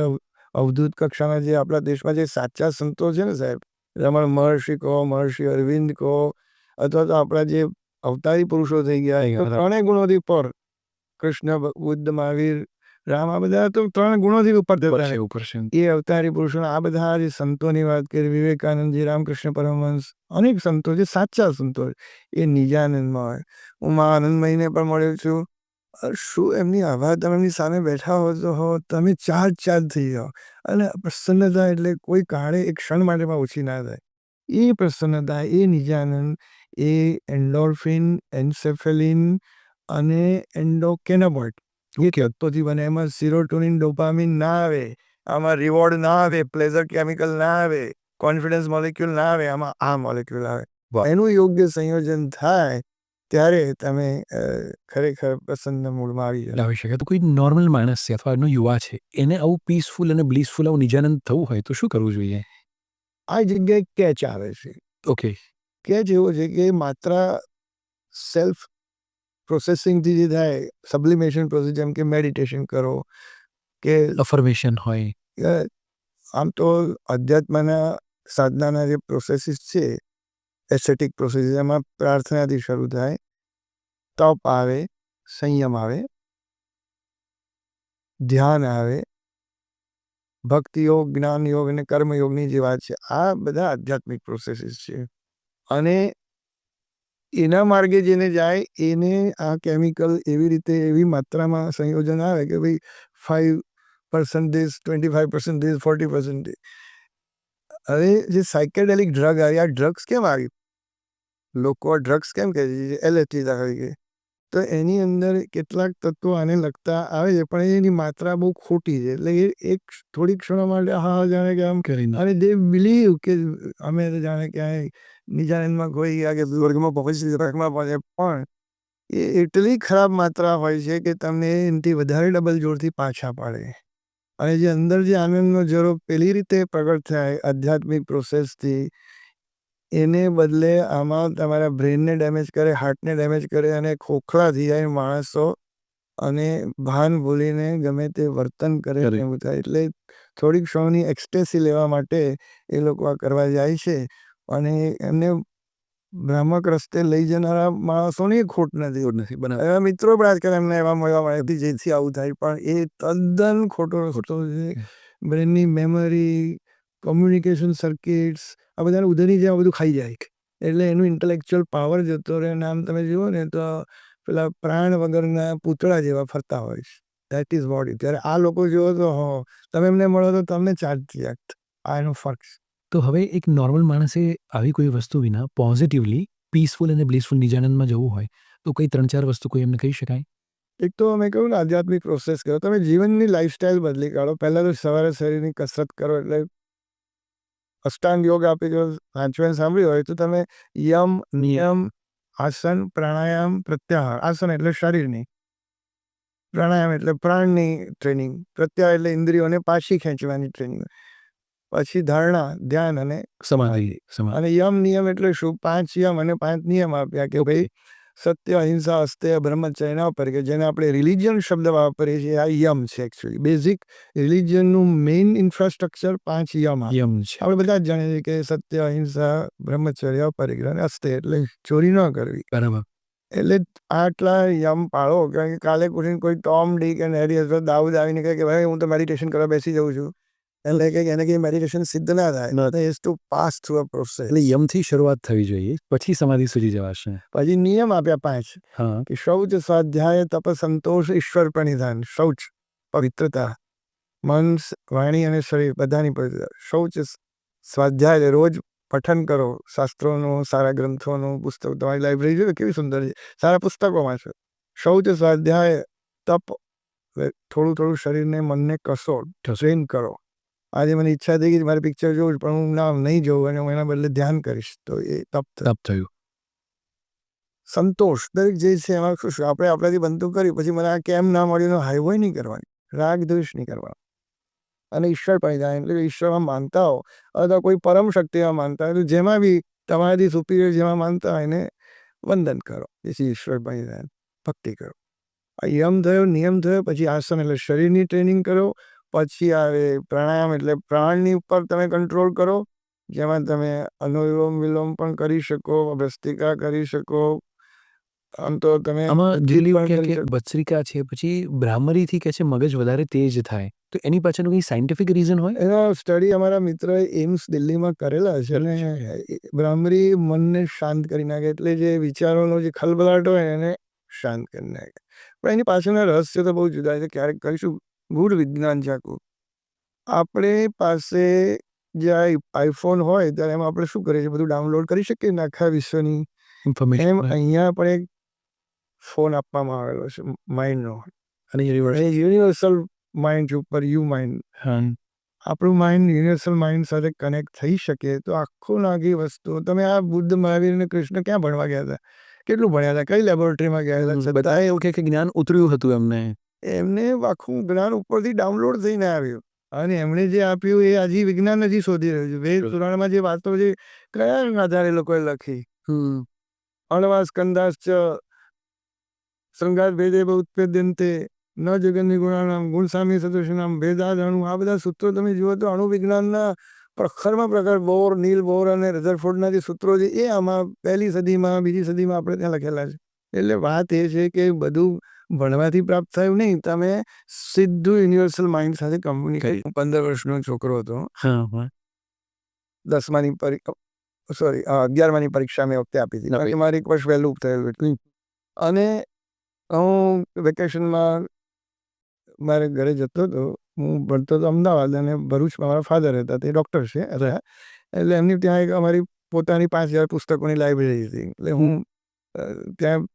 અવધૂત કક્ષાના જે આપણા દેશમાં જે સાચા સંતો છે ને સાહેબ, અમારા મહર્ષિ કહો, મહર્ષિ અરવિંદ કહો, અથવા તો આપણા જે અવતારી પુરુષો થઈ ગયા, ત્રણેય ગુણોથી પર, કૃષ્ણ, બુદ્ધ, મહાવીર, રામ, આ બધા તો 3 ગુણોથી ઉપર જતા. ઉપર છે. એ અવતારી પુરુષો, આ બધા જે સંતોની વાત કરી, વિવેકાનંદજી, રામકૃષ્ણ પરમહંસ, અનેક સંતો જે સાચા સંતો એ નિજાનંદમાં હોય. હું મા આનંદમયીને પણ મળ્યો છું. શું એમની આભા, તમે એમની સામે બેઠા હો તમે ચાર્જ થઈ જાઓ. અને પ્રસન્નતા એટલે કોઈ કાળે એક ક્ષણ માટે પણ ઓછી ના થાય. એ પ્રસન્નતા, એ નિજાનંદ, એ એન્ડોર્ફિન, એન્સેફેલિન અને એન્ડોકેનાબોઇડ એ તત્વોથી બને. એમાં સિરોટોનિન, ડોપામિન ના આવે, આમાં રિવોર્ડ ના આવે, પ્લેઝર કેમિકલ ના આવે, કોન્ફિડન્સ મોલેક્યુલ ના આવે, આમાં આ મોલેક્યુલ આવે. એનું યોગ્ય સંયોજન થાય ત્યારે તમે ખરેખર પ્રસન્ન મૂળમાં આવી જાય. આવી શકે. તો કોઈ નોર્મલ માણસ છે અથવા એનો યુવા છે, એને આવું પીસફુલ અને બ્લિસફુલ, આવું નિજાનંદ થવું હોય તો શું કરવું જોઈએ? આ જગ્યાએ કેચ આવે છે. ઓકે. કેચ એવો છે કે માત્ર સેલ્ફ પ્રોસેસિંગથી જે થાય, સબ્લિમેશન પ્રોસેસ, જેમ કે મેડિટેશન કરો કે અફર્મેશન હોય. આમ તો અધ્યાત્મના સાધનાના જે પ્રોસેસીસ છે, એસ્થેટિક પ્રોસેસીસ, એમાં પ્રાર્થનાથી શરૂ થાય, તપ આવે, સંયમ આવે, ધ્યાન આવે, ભક્તિ યોગ, જ્ઞાન યોગ અને કર્મયોગની જે વાત છે, આ બધા આધ્યાત્મિક પ્રોસેસીસ છે. અને એના માર્ગે જેને જાય એને આ કેમિકલ એવી રીતે, એવી માત્રામાં સંયોજન આવે કે ભાઈ 5% 25%, 40%. હવે જે સાયકેડેલિક ડ્રગ આવી, આ ડ્રગ્સ કેમ આવી, લોકો આ ડ્રગ્સ કેમ કહે છે, LSD તરીકે, તો એની અંદર કેટલાક તત્વો આને લગતા આવે છે, પણ એની માત્રા બહુ ખોટી છે. એટલે એ એક થોડીક ક્ષણો માટે હા જાણે કે આમ કરીને અને દે બિલીવ કે અમે તો જાણે ક્યાંય નિજાનંદમાં કોઈ ગયા કે સ્વર્ગમાં પહોંચી, સ્વર્ગમાં પહોંચે, પણ એ એટલી ખરાબ માત્રા હોય છે કે તમને એનાથી વધારે ડબલ જોરથી પાછા પાડે. અને જે અંદર જે આનંદનો જરો પેલી રીતે પ્રગટ થાય આધ્યાત્મિક પ્રોસેસથી, એને બદલે આમાં તમારા બ્રેનને ડેમેજ કરે, હાર્ટને ડેમેજ કરે અને ખોખલા થઈ જાય માણસો અને ભાન ભૂલીને ગમે તે વર્તન કરે એવું થાય. એટલે થોડીક ક્ષણોની એક્સટેસી લેવા માટે એ લોકો આ કરવા જાય છે. અને એમને ભ્રામક રસ્તે લઈ જનારા માણસોની ખોટ નથી. એવા મિત્રો પણ આજકાલ એમને એવા મળવા મળે હતી જેથી આવું થાય, પણ એ તદ્દન ખોટો રસ્તો છે. બ્રેનની મેમરી, કોમ્યુનિકેશન સર્કિટ્સ આ બધાને ઉધરી જાય, બધું ખાઈ જાય, એટલે એનું ઇન્ટેલેક્ચ્યુઅલ પાવર જતો રહે. નામ તમે જુઓ ને તો પેલા પ્રાણ વગરના પૂતળા જેવા ફરતા હોય છે. That is what it. ત્યારે આ લોકો જુઓ તો તમે એમને મળો તો તમને ચાર્જ થઈ જાય. આ એનો ફર્ક છે. તો હવે એક નોર્મલ માણસે આવી કોઈ વસ્તુ વિના પોઝિટિવલી પીસફુલ અને બ્લિસફુલ નિજાનંદમાં જવું હોય તો કઈ 3-4 વસ્તુ કોઈ એમને કહી શકાય? એક તો મેં કહ્યું ને, આધ્યાત્મિક પ્રોસેસ કરો. તમે જીવનની લાઈફસ્ટાઈલ બદલી કાઢો. પહેલાં તો સવારે શરીરની કસરત કરો, એટલે અષ્ટાંગ યોગ આપી જો વાંચવાનું સાંભળ્યું હોય તો તમે યમ, નિયમ, આસન, પ્રાણાયામ, પ્રત્યાહાર. આસન એટલે શરીરની, પ્રાણાયામ એટલે પ્રાણની ટ્રેનિંગ, પ્રત્યાહાર એટલે ઇન્દ્રિયોને પાછી ખેંચવાની ટ્રેનિંગ, પછી ધારણા, ધ્યાન અને સમાધિ. અને યમ નિયમ એટલે શું? 5 યમ અને 5 નિયમ આપ્યા કે ભાઈ સત્ય, અહિંસા, અસ્તેય, બ્રહ્મચર્ય ના ઉપર, કે જેને આપણે રિલિજન શબ્દ વાપરીએ છીએ, આ યમ છે. Actually basic રિલિજનનું main infrastructure 5 Yama છે. આપણે બધા જ જાણીએ છીએ કે સત્ય, અહિંસા, બ્રહ્મચર્ય, પરિગ્રહ અને અસ્તેય એટલે ચોરી ન કરવી. બરાબર. એટલે આટલા યમ પાળો. કારણ કે કાલે કોઈ ટોમ, ડીક અને હેરી અથવા દાઉદ આવીને કહે કે ભાઈ હું તો મેડિટેશન કરવા બેસી જાઉં છું, એટલે કે એને કંઈ મેડિટેશન સિદ્ધ ના થાય. Has to pass through a process. એટલે યમથી શરૂઆત થવી જોઈએ, પછી સમાધિ સુધી જવાશે. પછી નિયમ આપ્યા 5 કે શૌચ, સ્વાધ્યાય, તપ, સંતોષ, ઈશ્વર પ્રણિધાન. શૌચ પવિત્રતા, મન, વાણી અને શરીર બધાની પવિત્રતા. શૌચ, સ્વાધ્યાય રોજ પઠન કરો શાસ્ત્રોનું, સારા ગ્રંથોનું. પુસ્તક તમારી લાઇબ્રેરી છે કેવી સુંદર છે, સારા પુસ્તકો વાંચો. શૌચ, સ્વાધ્યાય, તપ, થોડું થોડું શરીરને, મનને કસો, ટ્રેન કરો. આજે મને ઈચ્છા થઈ કે મારે પિક્ચર જોવું, પણ હું ના નહીં જોઉં અને હું એના બદલે ધ્યાન કરીશ, તો એ તપ થયું. સંતોષ દરેક જે છે એમાં શું છે, આપણે આપણાથી બનતું કર્યું, પછી મને આ કેમ ના મળ્યું, હાઈવોય નહીં કરવાની, રાગ દ્વેષ નહીં કરવાનો. અને ઈશ્વર પરિધાન એટલે ઈશ્વરમાં માનતા હો અથવા કોઈ પરમ શક્તિમાં માનતા હોય, તો જેમાં બી તમારાથી સુપીરિયર જેમાં માનતા હોય એને વંદન કરો. જેથી ઈશ્વર પરિધાન ભક્તિ કરો. આ યમ થયો, નિયમ થયો. પછી આસન એટલે શરીરની ટ્રેનિંગ કરો. પછી આવે પ્રાણાયામ એટલે પ્રાણની ઉપર તમે કંટ્રોલ કરો, જેમાં તમે અનુલોમ વિલોમ પણ કરી શકો, ભસ્ત્રિકા કરી શકો. આમ તો તમે ભસ્ત્રિકા છે, પછી ભ્રામરીથી કે છે મગજ વધારે તેજ થાય, તો એની પાછળનું કઈ સાયન્ટિફિક રીઝન હોય? એનો સ્ટડી અમારા મિત્રએ એમ્સ દિલ્હીમાં કરેલા છે. અને ભ્રામરી મનને શાંત કરી નાખે, એટલે જે વિચારોનો જે ખલબલાટ હોય એને શાંત કરી નાખે. પણ એની પાછળના રહસ્ય તો બહુ જુદા છે, ક્યારેક કરીશું. ગૂઢ વિજ્ઞાન છે આખું. આપણે પાસે જે આઈફોન હોય ત્યારે એમાં આપણે શું કરીએ છીએ, બધું ડાઉનલોડ કરી શકીએ ને આખા વિશ્વની ઇન્ફોર્મેશન. એમ અહીંયા પણ એક ફોન આપવામાં આવેલો છે માઇન્ડનો, અને યુનિવર્સલ માઇન્ડ ઉપર યુ માઇન્ડ. આપણું માઇન્ડ યુનિવર્સલ માઇન્ડ સાથે કનેક્ટ થઈ શકે તો આખું નાગી વસ્તુ. તમે આ બુદ્ધ, મહાવીર અને કૃષ્ણ ક્યાં ભણવા ગયા હતા, કેટલું ભણ્યા હતા, કઈ લેબોરેટરીમાં ગયા હતા? બધા એવું કે જ્ઞાન ઉતર્યું હતું એમને આખું જ્ઞાન ઉપરથી ડાઉનલોડ થઈને આવ્યું, અને એમણે જે આપ્યું એ હજી વિજ્ઞાન નથી શોધી રહ્યું છે. વેદ પુરાણમાં જે વાતો છે કયા આધારે લોકોએ લખી? અણવા સ્કંદાશ્ચ સંગાત ભેદે ઉત્પેદ્યંતે ન જગન્ની ગુણાનામ ગુણ સામ્ય સદૃશનામ ભેદાદ અણુ. આ બધા સૂત્રો તમે જુઓ તો અણુ વિજ્ઞાનના પ્રખરમાં પ્રકાર બોર, નીલ બોર અને રધરફોર્ડના જે સૂત્રો છે એ આમાં 1લી સદીમાં, 2જી સદીમાં આપણે ત્યાં લખેલા છે. એટલે વાત એ છે કે બધું ભણવાથી પ્રાપ્ત થયું નહીં, તમે સીધું યુનિવર્સલ માઇન્ડ સાથે કમ્યુનિકેટ. 15 વર્ષનો છોકરો હતો, 10માની પરીક્ષા, સોરી 11માની પરીક્ષા મેં વખતે આપી હતી, કારણ કે મારે 1 વર્ષ વહેલું થયું હતું. અને હું વેકેશનમાં મારે ઘરે જતો હતો. હું ભણતો હતો અમદાવાદ, અને ભરૂચમાં મારા ફાધર હતા, તે ડૉક્ટર છે. એટલે એમની ત્યાં એક અમારી પોતાની 5000 પુસ્તકોની લાઇબ્રેરી હતી. એટલે હું ત્યાં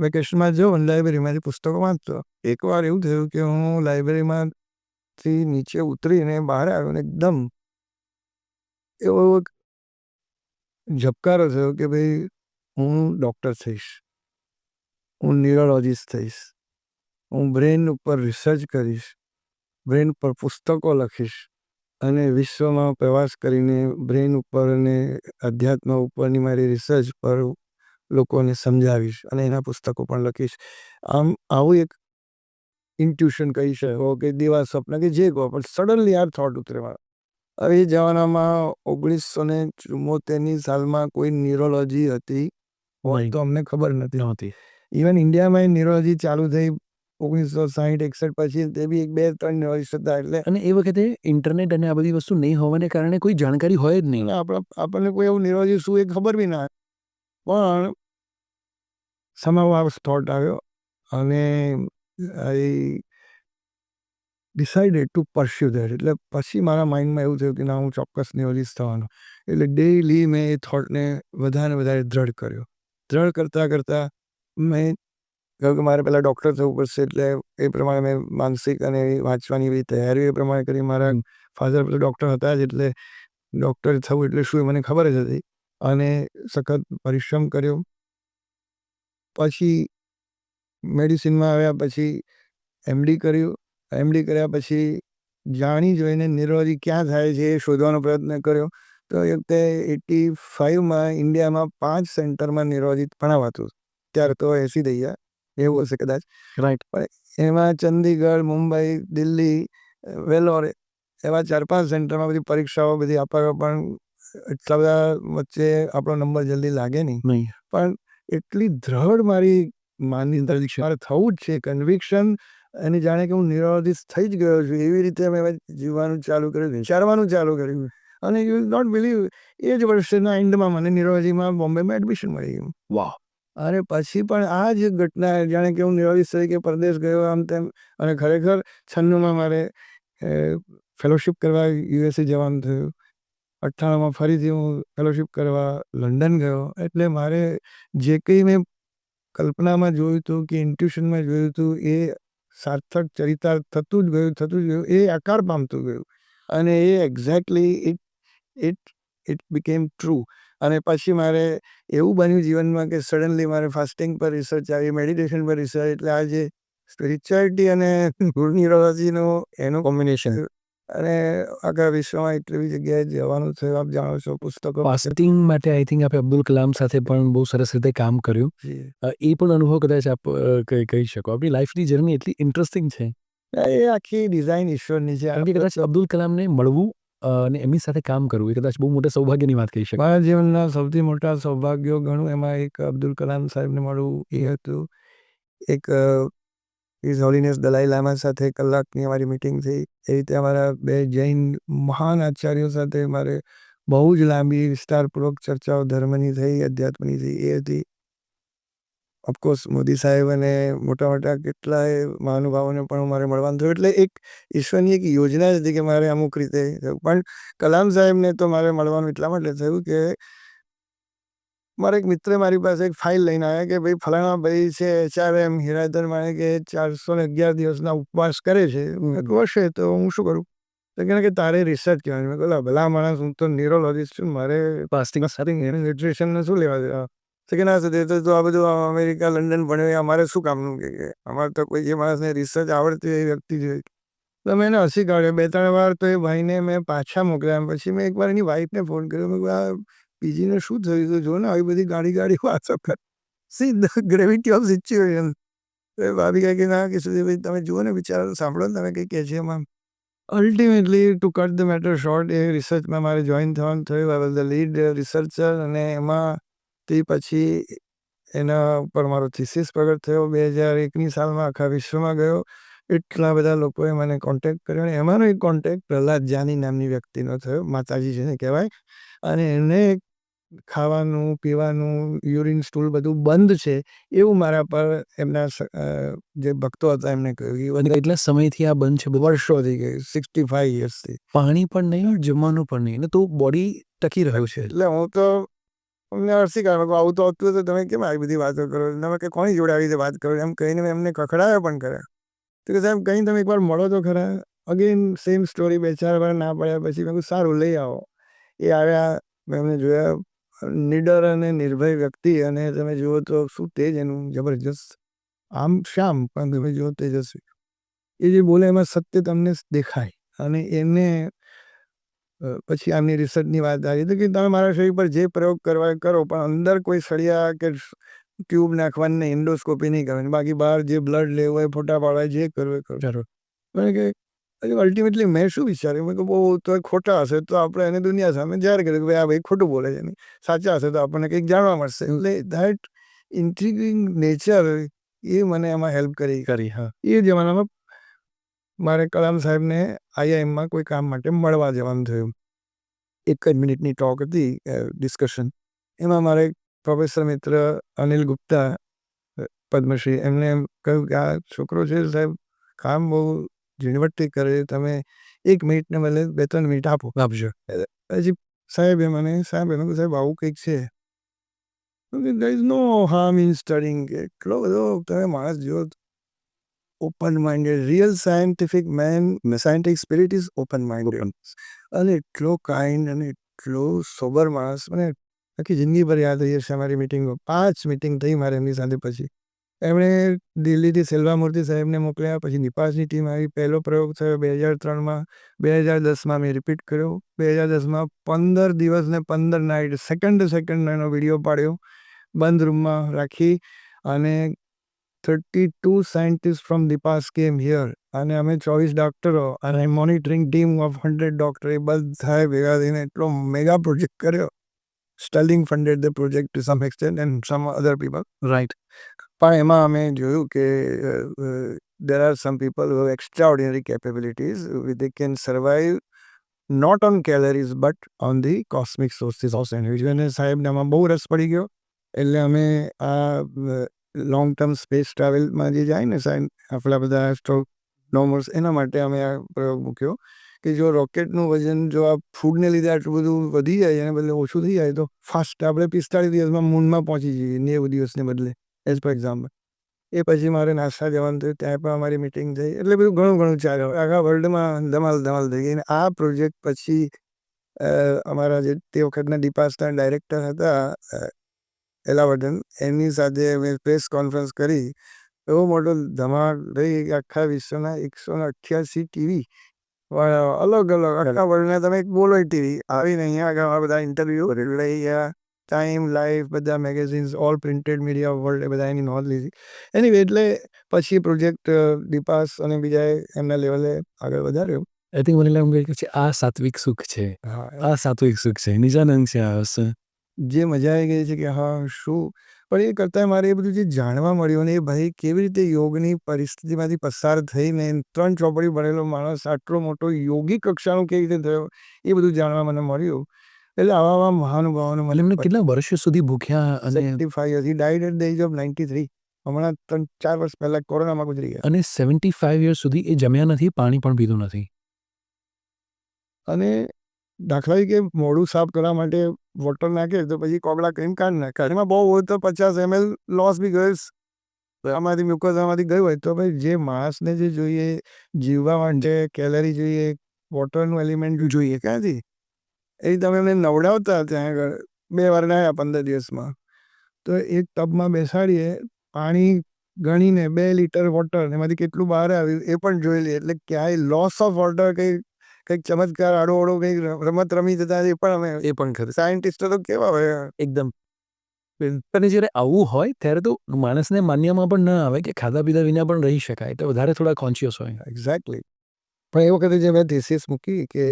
વેકેશનમાં જાઉં અને લાઇબ્રેરીમાંથી પુસ્તકો વાંચતો. એકવાર એવું થયું કે હું લાઇબ્રેરીમાંથી નીચે ઉતરીને બહાર આવ્યો અને એકદમ એવો ઝબકારો થયો કે ભાઈ હું ડૉક્ટર થઈશ, હું ન્યુરોલોજીસ્ટ થઈશ, હું બ્રેન ઉપર રિસર્ચ કરીશ, બ્રેન પર પુસ્તકો લખીશ, અને વિશ્વમાં પ્રવાસ કરીને બ્રેન ઉપર અને અધ્યાત્મ ઉપરની મારી રિસર્ચ પર લોકોને સમજાવીશ અને એના પુસ્તકો પણ લખીશ. આમ આવું એક ઇન્ટ્યુશન કહી શકો કે દિવા સ્વપ્ન કે જે કહો, પણ સડનલી આ થોટ ઉતરે મારા હવે એ જમાનામાં 1974ની સાલમાં કોઈ ન્યુરોલોજી હતી હોય તો અમને ખબર નથી. નહોતી. ઇવન ઇન્ડિયામાં ન્યુરોલોજી ચાલુ થઈ 1960-61 પછી, તે બી 1-2-3 ન્યુરોલોજીસ્ટ હતા. એટલે અને એ વખતે ઇન્ટરનેટ અને આ બધી વસ્તુ નહીં હોવાને કારણે કોઈ જાણકારી હોય જ નહીં. આપણને કોઈ એવું ન્યુરોલોજી શું એ ખબર બી ના. પણ somehow I was thought આવ્યો અને આઈ ડિસાઇડેડ ટુ પરસ્યુ ધેટ. એટલે પછી મારા માઇન્ડમાં એવું થયું કે ના, હું ચોક્કસ ન્યુરોલોજીસ્ટ થવાનો. એટલે ડેઈલી મેં એ થોટને વધારે વધારે દ્રઢ કર્યો. દ્રઢ કરતાં મેં કહ્યું કે મારે પહેલાં ડૉક્ટર થવું પડશે. એટલે એ પ્રમાણે મેં માનસિક અને વાંચવાની બધી તૈયારીઓ એ પ્રમાણે કરી. મારા ફાધર પેલા ડૉક્ટર હતા જ, એટલે ડૉક્ટર થવું એટલે શું એ મને ખબર જ હતી. અને સખત પરિશ્રમ કર્યો. પછી મેડિસિનમાં આવ્યા, પછી એમડી કર્યું. એમડી કર્યા પછી જાણી જોઈને ન્યુરોલોજી ક્યાં થાય છે એ શોધવાનો પ્રયત્ન કર્યો. તો એ વખતે 85માં ઇન્ડિયામાં 5 સેન્ટરમાં ન્યુરોલોજી ભણાવાતું. ત્યારે તો 80 થઈ ગયા, એવું હશે કદાચ. રાઈટ. પણ એમાં ચંદીગઢ, મુંબઈ, દિલ્હી, વેલોર એવા 4-5 સેન્ટરમાં બધી પરીક્ષાઓ બધી અપાયો. પણ એટલા બધા વચ્ચે આપણો નંબર જલ્દી લાગે નહીં. પણ એટલી દ્રઢ મારી માન્યતા મારે થવું જ છે, કન્વિક્શન, અને જાણે કે હું ન્યુરોલોજીસ્ટ થઈ જ ગયો છું એવી રીતે મેં જીવવાનું ચાલુ કર્યું, વિચારવાનું ચાલુ કર્યું. અને યુ વિલ નોટ બિલીવ, એ જ વર્ષના એન્ડમાં મને ન્યુરોલોજીમાં બોમ્બેમાં એડમિશન મળી ગયું. વાહ. અરે પછી પણ આ જ ઘટના, જાણે કે હું ન્યુરોલોજીસ્ટ તરીકે પરદેશ ગયો આમ તેમ. અને ખરેખર 96માં મારે ફેલોશિપ કરવા યુએસએ જવાનું થયું. 98માં ફરીથી હું ફેલોશિપ કરવા લંડન ગયો. એટલે મારે જે કંઈ મેં કલ્પનામાં જોયું હતું કે ઇન્ટ્યુશનમાં જોયું હતું એ સાર્થક ચરિતાર્થ થતું જ ગયું, એ આકાર પામતું ગયું. અને એ exactly it it became true. અને પછી મારે એવું બન્યું જીવનમાં કે સડનલી મારે ફાસ્ટિંગ પર રિસર્ચ આવી, મેડિટેશન પર રિસર્ચ. એટલે આ જે સ્પિરિચ્યુઆલિટી અને ન્યુરોલોજીનો એનું કોમ્બિનેશન. અને આખા વિશ્વમાં એટલી બધી જગ્યાએ જવાનું થયું. આપ જાણો છો, પુસ્તકો. ફાસ્ટિંગ માટે આઈ થિંક આપણે અબ્દુલ કલામ સાથે પણ બહુ સરસ રીતે કામ કર્યું. એ પણ અનુભવ કદાચ આપ કહી શકો. આપણી લાઈફની જર્ની એટલી ઇન્ટરેસ્ટિંગ છે. એ આખી ડિઝાઇન ઈશ્વરની છે. કારણ કે કદાચ અબ્દુલ કલામને મળવું અને એમની સાથે કામ કરવું એ કદાચ બહુ મોટા સૌભાગ્યની વાત કહી શકાય. મારા જીવનના સૌથી મોટા સૌભાગ્યો ગણું. એમાં એક અબ્દુલ કલામ સાહેબને મળવું એ હતું. એક હિઝ હોલીનેસ દલાઈ લામા સાથે કલાકની અમારી મિટિંગ થઈ. એ રીતે અમારા 2 જૈન મહાન આચાર્યો સાથે મારે બહુ જ લાંબી વિસ્તારપૂર્વક ચર્ચાઓ ધર્મની થઈ, અધ્યાત્મની થઈ, એ હતી. ઓફકોર્સ મોદી સાહેબ અને મોટા કેટલાય મહાનુભાવોને પણ મારે મળવાનું થયું. એટલે એક ઈશ્વરની એક યોજના જ હતી કે મારે અમુક રીતે થયું. પણ કલામ સાહેબને તો મારે મળવાનું એટલા માટે થયું કે મારા એક મિત્ર મારી પાસે એક ફાઇલ લઈને આવ્યા કે ભાઈ ફલાણા ભાઈ છે HRM હિરાધર માણે કે 411 દિવસના ઉપવાસ કરે છે. હશે તો હું શું કરું? તો કે તારે રિસર્ચ કહેવાનું. મેં કહ્યું ભલા માણસ, હું તો ન્યુરોલોજીસ્ટ છું, મારે ફાસ્ટિંગ ન્યુટ્રિશનને શું લેવા દેવા? તો કે ના તો આ બધું અમેરિકા લંડન ભણ્યું, અમારે શું કામનું? કે અમારે તો કોઈ જે માણસને રિસર્ચ આવડતી હોય એ વ્યક્તિ જોઈએ. તો મેં એને હસી કાઢ્યો 2-3 વાર. તો એ ભાઈને મેં પાછા મોકલ્યા. પછી મેં એકવાર એની વાઈફને ફોન કર્યો. મેં કહ્યું આ પીજીને શું થયું? તો જો ને આવી બધી ગાડી વાતો કર. See the gravity of situation. તો એ ભાભી કહે કે ના, કે સુધી ભાઈ તમે જુઓ ને, વિચારો સાંભળો ને, તમે કંઈ કહે છે એમાં. Ultimately to cut the matter short, એ રિસર્ચમાં મારે જોઈન થવાનું થયું. I was the lead researcher. અને એમાં તે પછી એના ઉપર મારો થીસીસ પ્રગટ થયો. 2001ની સાલમાં આખા વિશ્વમાં ગયો. એટલા બધા લોકોએ મને કોન્ટેક્ટ કર્યો. અને એમાંનો એક કોન્ટેક્ટ પ્રહલાદ જાની નામની વ્યક્તિનો થયો. માતાજી જેને કહેવાય. અને એને ખાવાનું, પીવાનું, યુરિન સ્ટૂલ બધું બંધ છે એવું મારા પર એમના જે ભક્તો હતા એમને કહ્યું. એટલા સમયથી આ બંધ છે, વર્ષો થઈ ગઈ, 65 યર્સથી. પાણી પણ નહીં, જમવાનું પણ નહીં, તો બોડી ટકી રહ્યું છે. એટલે હું તો અમને હસી કાઢ્યો. આવું તો હતું તો તમે કેમ આવી બધી વાતો કરો? તમે કે કોની જોડે આવી રીતે વાત કરો? એમ કહીને મેં એમને કખડાયો પણ કર્યા. તો કે સાહેબ કંઈ તમે એકવાર મળો તો ખરા. Again same story. 2-4 વાર ના પડ્યા. પછી મેં કહ્યું સારું, લઈ આવો. એ આવ્યા. મેં એમને જોયા. નિડર અને નિર્ભય વ્યક્તિ. અને તમે જુઓ તો શું તેજ એનું, જબરજસ્ત. આમ શામ, પણ તમે જુઓ તેજસ્વી. એ જે બોલે એમાં સત્ય તમને દેખાય. અને એને પછી આમની રિસર્ચની વાત આવી તો કે તમે મારા શરીર પર જે પ્રયોગ કરવા કરો, પણ અંદર કોઈ સળિયા કે ટ્યુબ નાખવાની નહીં, એન્ડોસ્કોપી નહીં કરવાની. બાકી બહાર જે બ્લડ લેવું હોય, ફોટા પાડવા, જે કરવું એ કરો. કે અલ્ટિમેટલી મેં શું વિચાર્યું, મેં કહ્યું બહુ તો ખોટા હશે તો આપણે એને દુનિયા સામે જાહેર કર્યું કે ભાઈ આ ભાઈ ખોટું બોલે છે, નહીં સાચા હશે તો આપણને કંઈક જાણવા મળશે. એટલે ધેટ ઇન્ટ્રીગિંગ નેચર એ મને એમાં હેલ્પ કરી. હા, એ જમાનામાં મારે કલામ સાહેબને આઈઆઈએમમાં કોઈ કામ માટે મળવા જવાનું થયું. 1 જ મિનિટની ટોક હતી, ડિસ્કશન. એમાં મારે પ્રોફેસર મિત્ર અનિલ ગુપ્તા, પદ્મશ્રી, એમને એમ કહ્યું કે આ છોકરો છે સાહેબ કામ બહુ ઝીણવટથી કરે, તમે 1 મિનિટને બદલે 2-3 મિનિટ આપજો. પછી સાહેબે સાહેબ આવું કંઈક છે. there is no harm in studying. એટલો બધો તમે માણસ જો open minded, real scientific man, scientific spirit is open minded. અને એટલો કાઇન્ડ અને એટલો સોબર માણસ, મને આખી જિંદગી પર યાદ રહી હશે અમારી મિટિંગો. 5 મિટિંગ થઈ મારે એમની સાથે. પછી એમણે દિલ્હીથી સેલ્વામૂર્તિ સાહેબને મોકલ્યા, પછી નિપાસની ટીમ આવી. પહેલો પ્રયોગ થયો 2003માં, 2010માં મેં રિપીટ કર્યો. 2010માં 15 દિવસ ને 15 નાઇટ સેકન્ડનો એનો વિડીયો પાડ્યો, બંધ રૂમમાં રાખી. અને 32 scientists from DIPAS came here. અને અમે 24 ડોક્ટરો અને મોનિટરિંગ ટીમ ઓફ 100 ડોક્ટર, એ બધાએ ભેગા થઈને એટલો મેગા પ્રોજેક્ટ કર્યો. Sterling funded the project to some extent and some other people. Right. પણ એમાં અમે જોયું કે there are some people who have extraordinary capabilities. They can survive not on calories but on the cosmic sources of energy. અને સાહેબને આમાં બહુ રસ પડી ગયો. એટલે અમે આ લોંગ ટર્મ સ્પેસ ટ્રાવેલમાં જે જાય ને આપણા બધા એસ્ટ્રોનોમર્સ, એના માટે અમે આ પ્રયોગ મૂક્યો કે જો રોકેટનું વજન જો આ ફૂડને લીધે આટલું બધું વધી જાય એને બદલે ઓછું થઈ જાય તો ફાસ્ટ આપણે 45 દિવસમાં મૂનમાં પહોંચી જઈએ, 90 દિવસને બદલે, એઝ પર એક્ઝામ્પલ. એ પછી મારે નાસા જવાનું થયું, ત્યાં પણ અમારી મિટિંગ થઈ. એટલે બધું ઘણું ચાલ્યું. આખા વર્લ્ડમાં ધમાલ થઈ ગઈ. અને આ પ્રોજેક્ટ પછી અમારા જે તે વખતના ડિપાસના ડાયરેક્ટર હતા એલાવર્ધન, એમની સાથે મેં પ્રેસ કોન્ફરન્સ કરી. એવો મોટો ધમાલ રહી કે આખા વિશ્વના 188 ટીવી અલગ આખા વર્લ્ડના તમે બોલો ટીવી આવીને અહીંયા આગળ બધા ઇન્ટરવ્યૂ લઈ ગયા. ટાઈમ, લાઈફ, બધા magazines, all printed media world, એ બધા એની નોંધ લીધી. એનીવે, એટલે પછી પ્રોજેક્ટ ડિપાસ અને બીજાએ એમના લેવલે આગળ વધાર્યો. આઈ થિંક મને લાગે છે આ સાત્વિક સુખ છે. હા, આ સાત્વિક સુખ છે, નિજાનંદ છે આ હશે. જે મજા આવી ગઈ છે કે હા શું. પણ એ કરતાં મારે એ બધું જે જાણવા મળ્યું ને, એ ભાઈ કેવી રીતે યોગની પરિસ્થિતિમાંથી પસાર થઈને 3 ચોપડી ભણેલો માણસ આટલો મોટો યોગી કક્ષાનો કેવી રીતે થયો, એ બધું જાણવા મને મળ્યું. એટલે આવા મહાનુભાવોને એટલે એમને કેટલા વર્ષો સુધી ભૂખ્યા અને 75 years. He died at the age of 93. હમણાં 3-4 વર્ષ પહેલા કોરોનામાં ગુજરી ગયા. અને 75 યર્સ સુધી એ જમ્યા નથી, પાણી પણ પીધું નથી. અને દાખલા તરીકે મોઢું સાફ કરવા માટે વોટર નાખે તો પછી કોગળા કરીને કાઢી નાખે. એમાં બહુ હોય તો 50 ml લોસ બી ગયો, આમાંથી મ્યુકોઝામાંથી ગયું હોય તો ભાઈ જે માણસને જે જોઈએ જીવવા માટે કેલરી જોઈએ, વોટરનું એલિમેન્ટ જોઈએ ક્યાંથી? એ તમે એમને નવડાવતા ત્યાં આગળ 2 વાર નાહ્યા 15 દિવસમાં, તો એક ટબમાં બેસાડીએ, પાણી ગણીને 2 લીટર વોટર, એમાંથી કેટલું બહાર આવ્યું એ પણ જોઈ લઈએ. એટલે ક્યાંય લોસ ઓફ વોટર કંઈક ચમત્કાર આડો કંઈક રમત રમી જતા એ પણ ખરું. સાયન્ટિસ્ટો તો કેવા હોય એકદમ. અને જ્યારે આવું હોય ત્યારે તો માણસને માન્યમાં પણ ન આવે કે ખાધા પીધા વિના પણ રહી શકાય, એટલે વધારે થોડા કોન્શિયસ હોય. એક્ઝેક્ટલી. પણ એ વખતે જે મેં થીસીસ મૂકી કે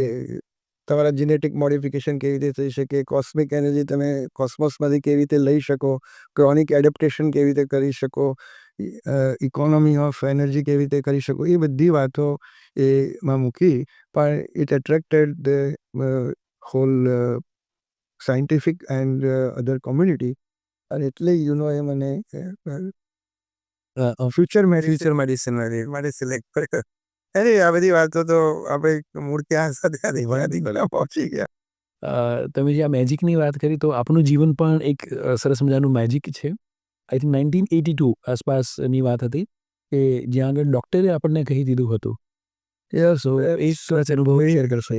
તમારા જીનેટિક મોડિફિકેશન કેવી રીતે થઈ શકે, કોસ્મિક એનર્જી તમે કોસ્મોસમાંથી કેવી રીતે લઈ શકો, ક્રોનિક એડેપ્ટેશન કેવી રીતે કરી શકો, ઇકોનોમી ઓફ એનર્જી કેવી રીતે કરી શકો, એ બધી વાતો એમાં મૂકી. પણ it attracted the whole scientific and other community. અને એટલે એ મને ફ્યુચર મેડિસિન માટે સિલેક્ટ કર્યો. અરે આ બધી વાતો તો આપણે મૂળ ક્યાં સાથે પહોંચી ગયા. તમે જે આ મેજિકની વાત કરી તો આપનું જીવન પણ એક સરસ મજાનું મેજિક છે. આઈ થિંક 1982 આસપાસની વાત હતી કે જ્યાં આગળ ડૉક્ટરે આપણને કહી દીધું હતું. સો એ સરસ અનુભવ શેર કરશો.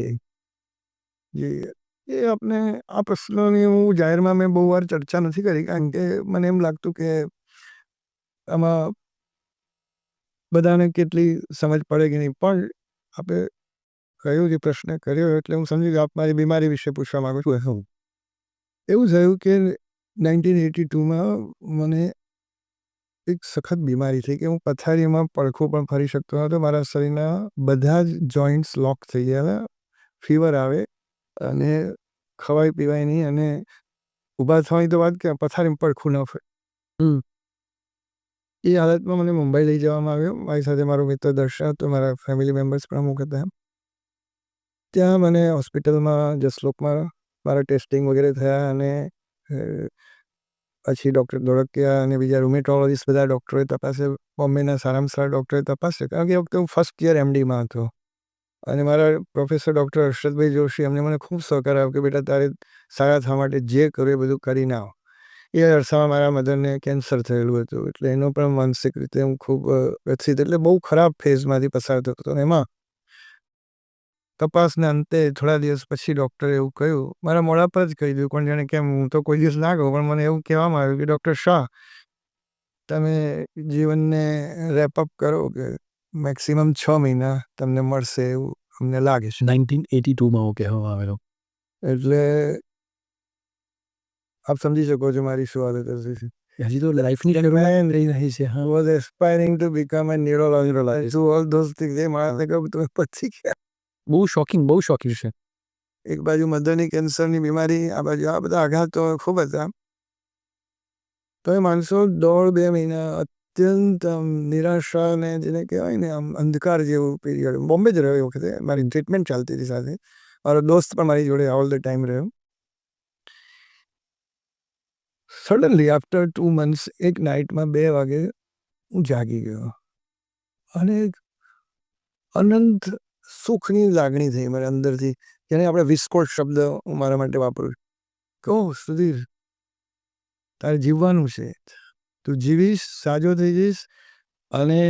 એ આપણે આ પ્રશ્નોની હું જાહેરમાં મેં બહુ વાર ચર્ચા નથી કરી, કારણ કે મને એમ લાગતું કે આમાં બધાને કેટલી સમજ પડે કે નહીં. પણ આપણે કયો જે પ્રશ્ન કર્યો એટલે હું સમજી ગયો આપ મારી બીમારી વિશે પૂછવા માગું છું. એવું થયું કે 1982માં મને એક સખત બીમારી થઈ કે હું પથારીમાં પડખું પણ ફરી શકતો નહોતો. મારા શરીરના બધા જ જોઈન્ટ્સ લોક થઈ ગયા. ફીવર આવે અને ખવાય પીવાય નહીં અને ઊભા થવાની તો વાત કે પથારીમાં પડખું ન ફરે. એ હાલતમાં મને મુંબઈ લઈ જવામાં આવ્યો. મારી સાથે મારો મિત્ર દર્શન હતો, મારા ફેમિલી મેમ્બર્સ પણ અમુક હતા. ત્યાં મને હોસ્પિટલમાં જસલોકમાં મારા ટેસ્ટિંગ વગેરે થયા અને પછી ડૉક્ટર ધોળકિયા અને બીજા રૂમેટોલોજીસ્ટ બધા ડૉક્ટરોએ તપાસે. બોમ્બેના સારામાં સારા ડૉક્ટરે તપાસ્યો. કારણ કે એ વખતે હું ફર્સ્ટ યર એમડીમાં હતો અને મારા પ્રોફેસર ડૉક્ટર હર્ષદભાઈ જોશી એમને મને ખૂબ સહકાર આપ્યો કે બેટા તારે સારા થવા માટે જે કરવું એ બધું કરીને આવો. એ અરસામાં મારા મધરને કેન્સર થયેલું હતું એટલે એનો પણ માનસિક રીતે હું ખૂબ વ્યથિત, એટલે બહુ ખરાબ ફેઝમાંથી પસાર થતો હતો. એમાં તપાસના અંતે થોડા દિવસ પછી ડૉક્ટરે એવું કહ્યું, મારા મોઢા પર જ કહી દીધું, કોણ જાણે કેમ, હું તો કોઈ દિવસ ના કહું, પણ મને એવું કહેવામાં આવ્યું કે ડૉક્ટર શાહ તમે જીવનને રેપઅપ કરો કે મેક્સિમમ 6 મહિના તમને મળશે એવું અમને લાગે છે. 1982માં એવું કહેવામાં આવેલું. એટલે આપ સમજી શકો છો મારી શું હાલત હશે. હજી તો લાઈફની શરૂઆત થઈ રહી છે. હા, was aspiring to become a neurologist. So all those things એ માણસને કહું તમે પછી ગયા. બહુ શોકિંગ છે. એક બાજુ મધરની કેન્સરની બીમારી, આ બાજુ આ બધા આઘાતો ખૂબ હતા. તો એ માણસો 1.5-2 મહિના અત્યંત નિરાશા અને જેને કહેવાય ને આમ અંધકાર જેવું પીરિયડ. બોમ્બે જ રહ્યો એ વખતે, મારી ટ્રીટમેન્ટ ચાલતી હતી સાથે. મારો દોસ્ત પણ મારી જોડે ઓલ ધ ટાઈમ રહ્યો. સડનલી આફ્ટર 2 months એક નાઇટમાં 2 વાગે હું જાગી ગયો અને અનંત સુખની લાગણી થઈ મારી અંદરથી, જેને આપણે વિસ્કોટ શબ્દ હું મારા માટે વાપરું. કહો સુધીર, તારે જીવવાનું છે, તું જીવીશ, સાજો થઈ જઈશ અને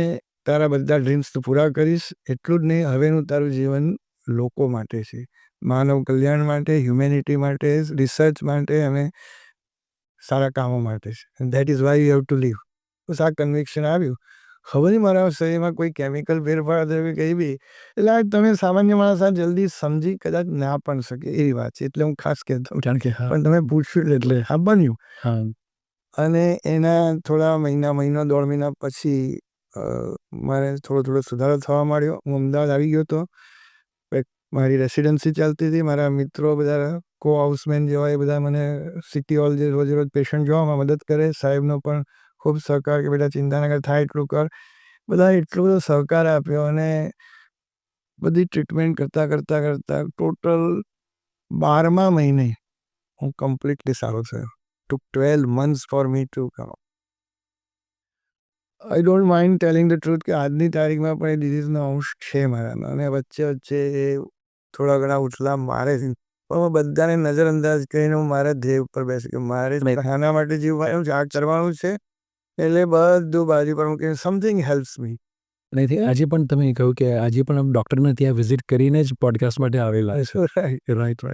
તારા બધા ડ્રીમ્સ તું પૂરા કરીશ. એટલું જ નહીં, હવેનું તારું જીવન લોકો માટે છે, માનવ કલ્યાણ માટે, હ્યુમેનિટી માટે, રિસર્ચ માટે અને સારા કામો માટે છે. And that is why you have to live. બસ આ કન્વિક્શન આવ્યું. ખબર નહીં મારા શરીરમાં કોઈ કેમિકલ ફેરફાર થયો કે કંઈ બી, એટલે તમે સામાન્ય માણસ આ જલ્દી સમજી કદાચ ના પણ શકે એવી વાત છે. એટલે હું ખાસ કહેતો કારણ કે પણ તમે પૂછ્યું એટલે હા બન્યું. હા, અને એના થોડા મહિનો 1.5 મહિના પછી મારે થોડો સુધારો થવા માંડ્યો. હું અમદાવાદ આવી ગયો હતો. મારી રેસિડન્સી ચાલતી હતી. મારા મિત્રો બધા કો હાઉસમેન જેવા એ બધા મને સિટી હોલ જે રોજ પેશન્ટ જોવામાં મદદ કરે. સાહેબનો પણ ખૂબ સહકાર કે બેટા ચિંતા ના કર, થાય એટલું કર. બધાએ એટલો બધો સહકાર આપ્યો અને બધી ટ્રીટમેન્ટ કરતાં ટોટલ 12મા મહિને હું કમ્પ્લીટલી સારો થયો. took 12 months for me to come. I don't mind telling the truth કે આજની તારીખમાં પણ એ ડિઝીઝનો અંશ છે મારામાં અને વચ્ચે એ થોડા ઘણા ઉછલા મારે છે. પણ હું બધાને નજરઅંદાજ કરીને હું મારા ધ્યેય ઉપર બેસી કે મારે આના માટે જીવવાનું છે, આ કરવાનું છે. એટલે બધું બાજુ પર મૂકીને સમથિંગ હેલ્પ્સ મી. અને આજે પણ તમે કહ્યું કે આજે પણ આમ ડૉક્ટરને ત્યાં વિઝિટ કરીને જ પોડકાસ્ટ માટે આવેલા છે. રાઈટ.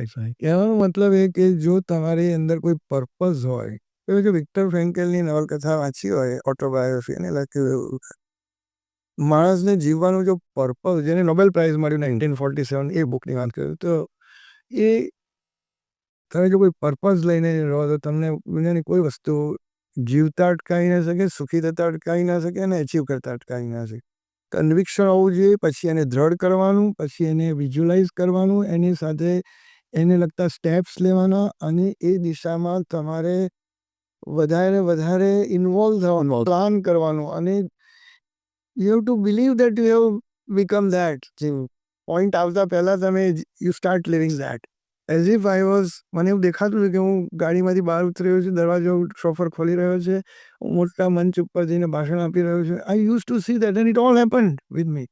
કહેવાનો મતલબ એ કે જો તમારી અંદર કોઈ પર્પઝ હોય, તો કે વિક્ટર ફ્રેન્કેલની નવલકથા વાંચી હોય, ઓટોબાયોગ્રાફી, એને લખ્યું માણસને જીવવાનું જો પર્પઝ, જેને નોબેલ પ્રાઇઝ મળ્યું 1947, એ બુકની વાત કરું તો એ તમે જો કોઈ પર્પઝ લઈને રહો તો તમને દુનિયાની કોઈ વસ્તુ જીવતા અટકાવી ના શકે, સુખી થતા અટકાવી ના શકે અને અચીવ કરતા અટકાવી ના શકે. કન્વિક્શન હોવું જોઈએ, પછી એને દ્રઢ કરવાનું, પછી એને વિઝ્યુલાઇઝ કરવાનું, એની સાથે એને લગતા સ્ટેપ્સ લેવાના અને એ દિશામાં તમારે વધારે ઇન્વોલ્વ થવાનું, પ્લાન કરવાનું અને you have two believe that you have become that. Point આવતા પહેલાં તમે you start living that. As if I was, મને એવું દેખાતું હતું કે હું ગાડીમાંથી બહાર ઉતરી રહ્યો છું, દરવાજો શોફર ખોલી રહ્યો છે, હું મોટા મંચ ઉપર જઈને ભાષણ આપી રહ્યો છું. I use to see that and it all happened with me.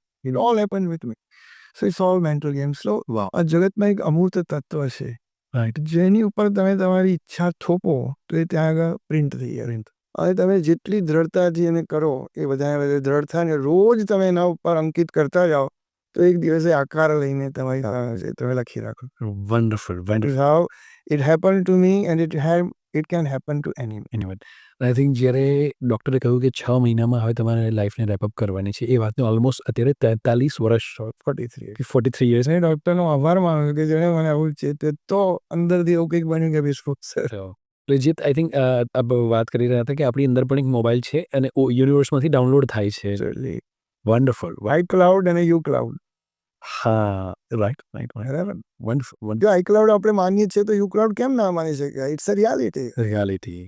So it's all mental games. So આ જગતમાં એક અમૂર્ત તત્વ છે, રાઈટ. જેની ઉપર તમે તમારી ઈચ્છા થોપો તો એ ત્યાં આગળ પ્રિન્ટ થઈ જાય. અને તમે જેટલી દ્રઢતાથી એને કરો એ વધારે દ્રઢ થાય ને રોજ તમે એના ઉપર અંકિત કરતા જાઓ તો એક દિવસે આકાર લઈને તમારી તમે લખી રાખો. Wonderful. How it happen to me and it can happen to any. I think જ્યારે ડૉક્ટરે કહ્યું કે 6 મહિનામાં હવે તમારે લાઈફને રેપઅપ કરવાની છે, એ વાતનો ઓલમોસ્ટ અત્યારે 43 વર્ષ, 43 યર્સ. ડૉક્ટરનો આભાર માનું કે જેણે મને આવું છે તે તો અંદરથી એવું કંઈક બન્યું કે વિસ્ફોટ છે. લેજિટ આઈ થિંક આપ વાત કરી રહ્યા હતા કે આપણી અંદર પણ એક મોબાઈલ છે અને યુનિવર્સમાંથી ડાઉનલોડ થાય છે. વન્ડરફુલ. iCloud અને uCloud. હા, રાઈટ, રાઈટ, રાઈટ. બરાબર. વન્ડરફુલ, જો iCloud આપણે માનીએ છીએ તો uCloud કેમ ના માની શકાય? It's a reality. રિયાલિટી.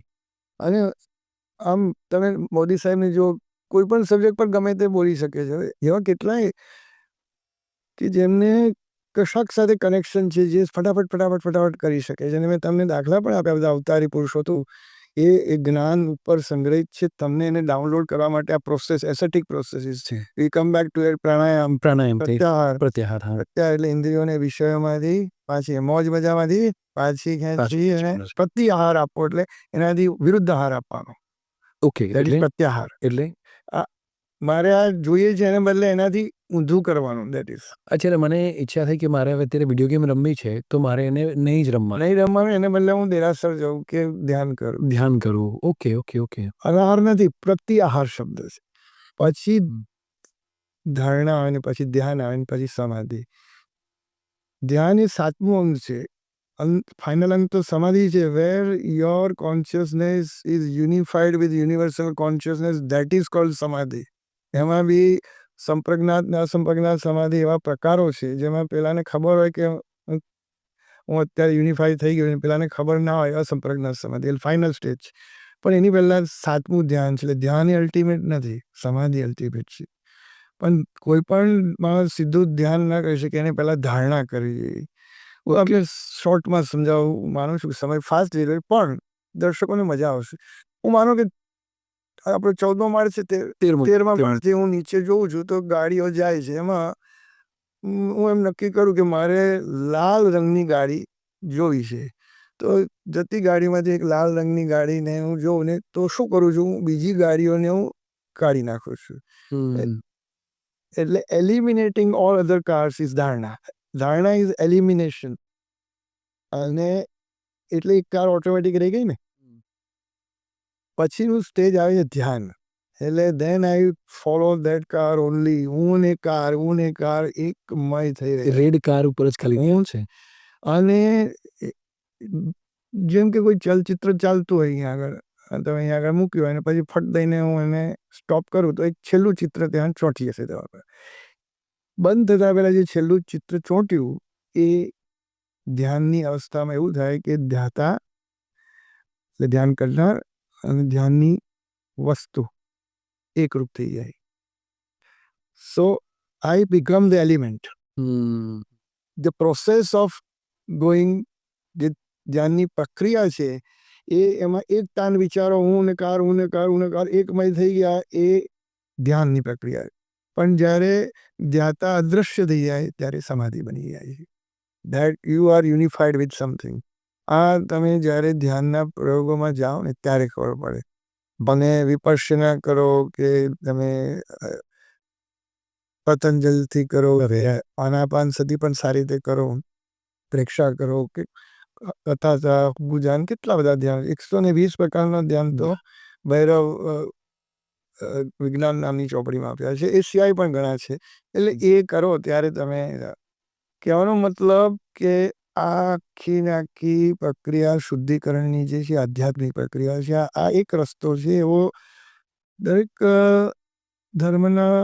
અને આમ તમે મોદી સાહેબને જો કોઈ પણ સબ્જેક્ટ પર ગમે તે બોલી શકે છે. એવા કેટલાય કે જેમને કશાક સાથે કનેક્શન છે, જે ફટાફટ કરી શકે છે. અને મેં તમને દાખલા પણ આપ્યા બધા અવતારી પુરુષો તો એ જ્ઞાન ઉપર સંગ્રહિત છે. તમને એને ડાઉનલોડ કરવા માટે આ પ્રોસેસ એસેટિક પ્રોસેસીસ છે. વી કમ બેક ટુ પ્રાણાયામ. પ્રત્યાહાર. પ્રત્યાહાર. હા. પ્રત્યાહાર એટલે ઇન્દ્રિયોને વિષયોમાંથી પાછી મોજ મજામાંથી પાછી ખેંચી અને પ્રત્યાહાર આપવો એટલે એનાથી વિરુદ્ધ આહાર આપવાનો. ઓકે. That is pratyahara. એટલે મારે આ જોઈએ છે એને બદલે એનાથી ઊંધું કરવાનું. દેટ ઇઝ અચ્છા, એટલે મને ઈચ્છા થઈ કે મારે હવે અત્યારે વિડીયો ગેમ રમવી છે તો મારે એને નહીં જ રમવા, નહીં રમવાનું. એને બદલે હું દેરાસર જાઉં કે ધ્યાન કરું. ધ્યાન કરવું. Okay, okay, okay. આહાર નથી, પ્રત્યાહાર શબ્દ છે. પછી ધારણા આવે ને પછી ધ્યાન આવે ને પછી સમાધિ. ધ્યાન એ 7મું અંગ છે. ફાઇનલ અંગ તો સમાધિ છે. Where your consciousness is unified with universal consciousness, that is called samadhi. એમાં બી સંપ્રજ્ઞાત ને અસંપ્રજ્ઞાત સમાધિ એવા પ્રકારો છે જેમાં પેલાને ખબર હોય કે હું અત્યારે યુનિફાઈ થઈ ગયો, પેલાને ખબર ના હોય અસંપ્રજ્ઞાત સમાધિ એટલે ફાઇનલ સ્ટેજ. પણ એની પહેલા 7મું ધ્યાન છે. એટલે ધ્યાન એ અલ્ટિમેટ નથી, સમાધિ અલ્ટિમેટ છે. પણ કોઈ પણ માણસ સીધું ધ્યાન ના કરી શકે, એને પહેલા ધારણા કરવી જોઈએ. હું આપણે શોર્ટમાં સમજાવું, માનું છું કે સમય ફાસ્ટ જઈ રહ્યો પણ દર્શકોને મજા આવશે. હું માનું કે આપણો 14મો માળ છે, 13મા માળથી હું નીચે જોઉં છું તો ગાડીઓ જાય છે. એમાં હું એમ નક્કી કરું કે મારે લાલ રંગની ગાડી જોઈ છે. તો જતી ગાડીમાંથી એક લાલ રંગની ગાડીને હું જોઉં ને તો શું કરું છું, હું બીજી ગાડીઓને હું કાઢી નાખું છું. એટલે eliminating all other cars is ધારણા. ધારણા ઇઝ એલિમિનેશન. અને એટલે એક કાર ઓટોમેટિક રહી ગઈ ને. પછીનું સ્ટેજ આવે છે ધ્યાન. એટલે then I follow that car only. હું ને કાર એકમય થઈ રહી. રેડ કાર ઉપર જ ખાલી હું છે. અને જેમ કે કોઈ ચલચિત્ર ચાલતું હોય અહીંયા આગળ, તમે અહીંયા આગળ મૂક્યું હોય અને પછી ફટ દઈને હું એને સ્ટોપ કરું તો એક છેલ્લું ચિત્ર ત્યાં ચોંટી જશે. બંધ થતા પહેલાં જે છેલ્લું ચિત્ર ચોંટ્યું એ ધ્યાનની અવસ્થામાં એવું થાય કે ધ્યાતા એટલે ધ્યાન કરનાર અને ધ્યાનની વસ્તુ એકરૂપ થઈ જાય. So I become the element. The process of going, જે ધ્યાનની પ્રક્રિયા છે એ એમાં એક તાન વિચારો હું ને કાર એકમય થઈ ગયા, એ ધ્યાનની પ્રક્રિયા. પણ જ્યારે ધ્યાતા અદૃશ્ય થઈ જાય ત્યારે સમાધિ બની જાય છે. That you are unified with something. આ તમે જ્યારે ધ્યાનના પ્રયોગોમાં જાઓ ને ત્યારે ખબર પડે. ભલે વિપશ્યના કરો કે તમે પતંજલિથી કરો, આનાપાન સતિ પણ સારી રીતે કરો, પ્રેક્ષા કરો કે કથા ગુજાન, કેટલા બધા ધ્યાન, 120 પ્રકારના ધ્યાન તો ભૈરવ વિજ્ઞાન નામની ચોપડીમાં આપ્યા છે. એ સિવાય પણ ઘણા છે. એટલે એ કરો ત્યારે તમે, કહેવાનો મતલબ કે આખી ને આખી પ્રક્રિયા શુદ્ધિકરણની જે છે આધ્યાત્મિક પ્રક્રિયા છે. આ એક રસ્તો છે. એવો દરેક ધર્મના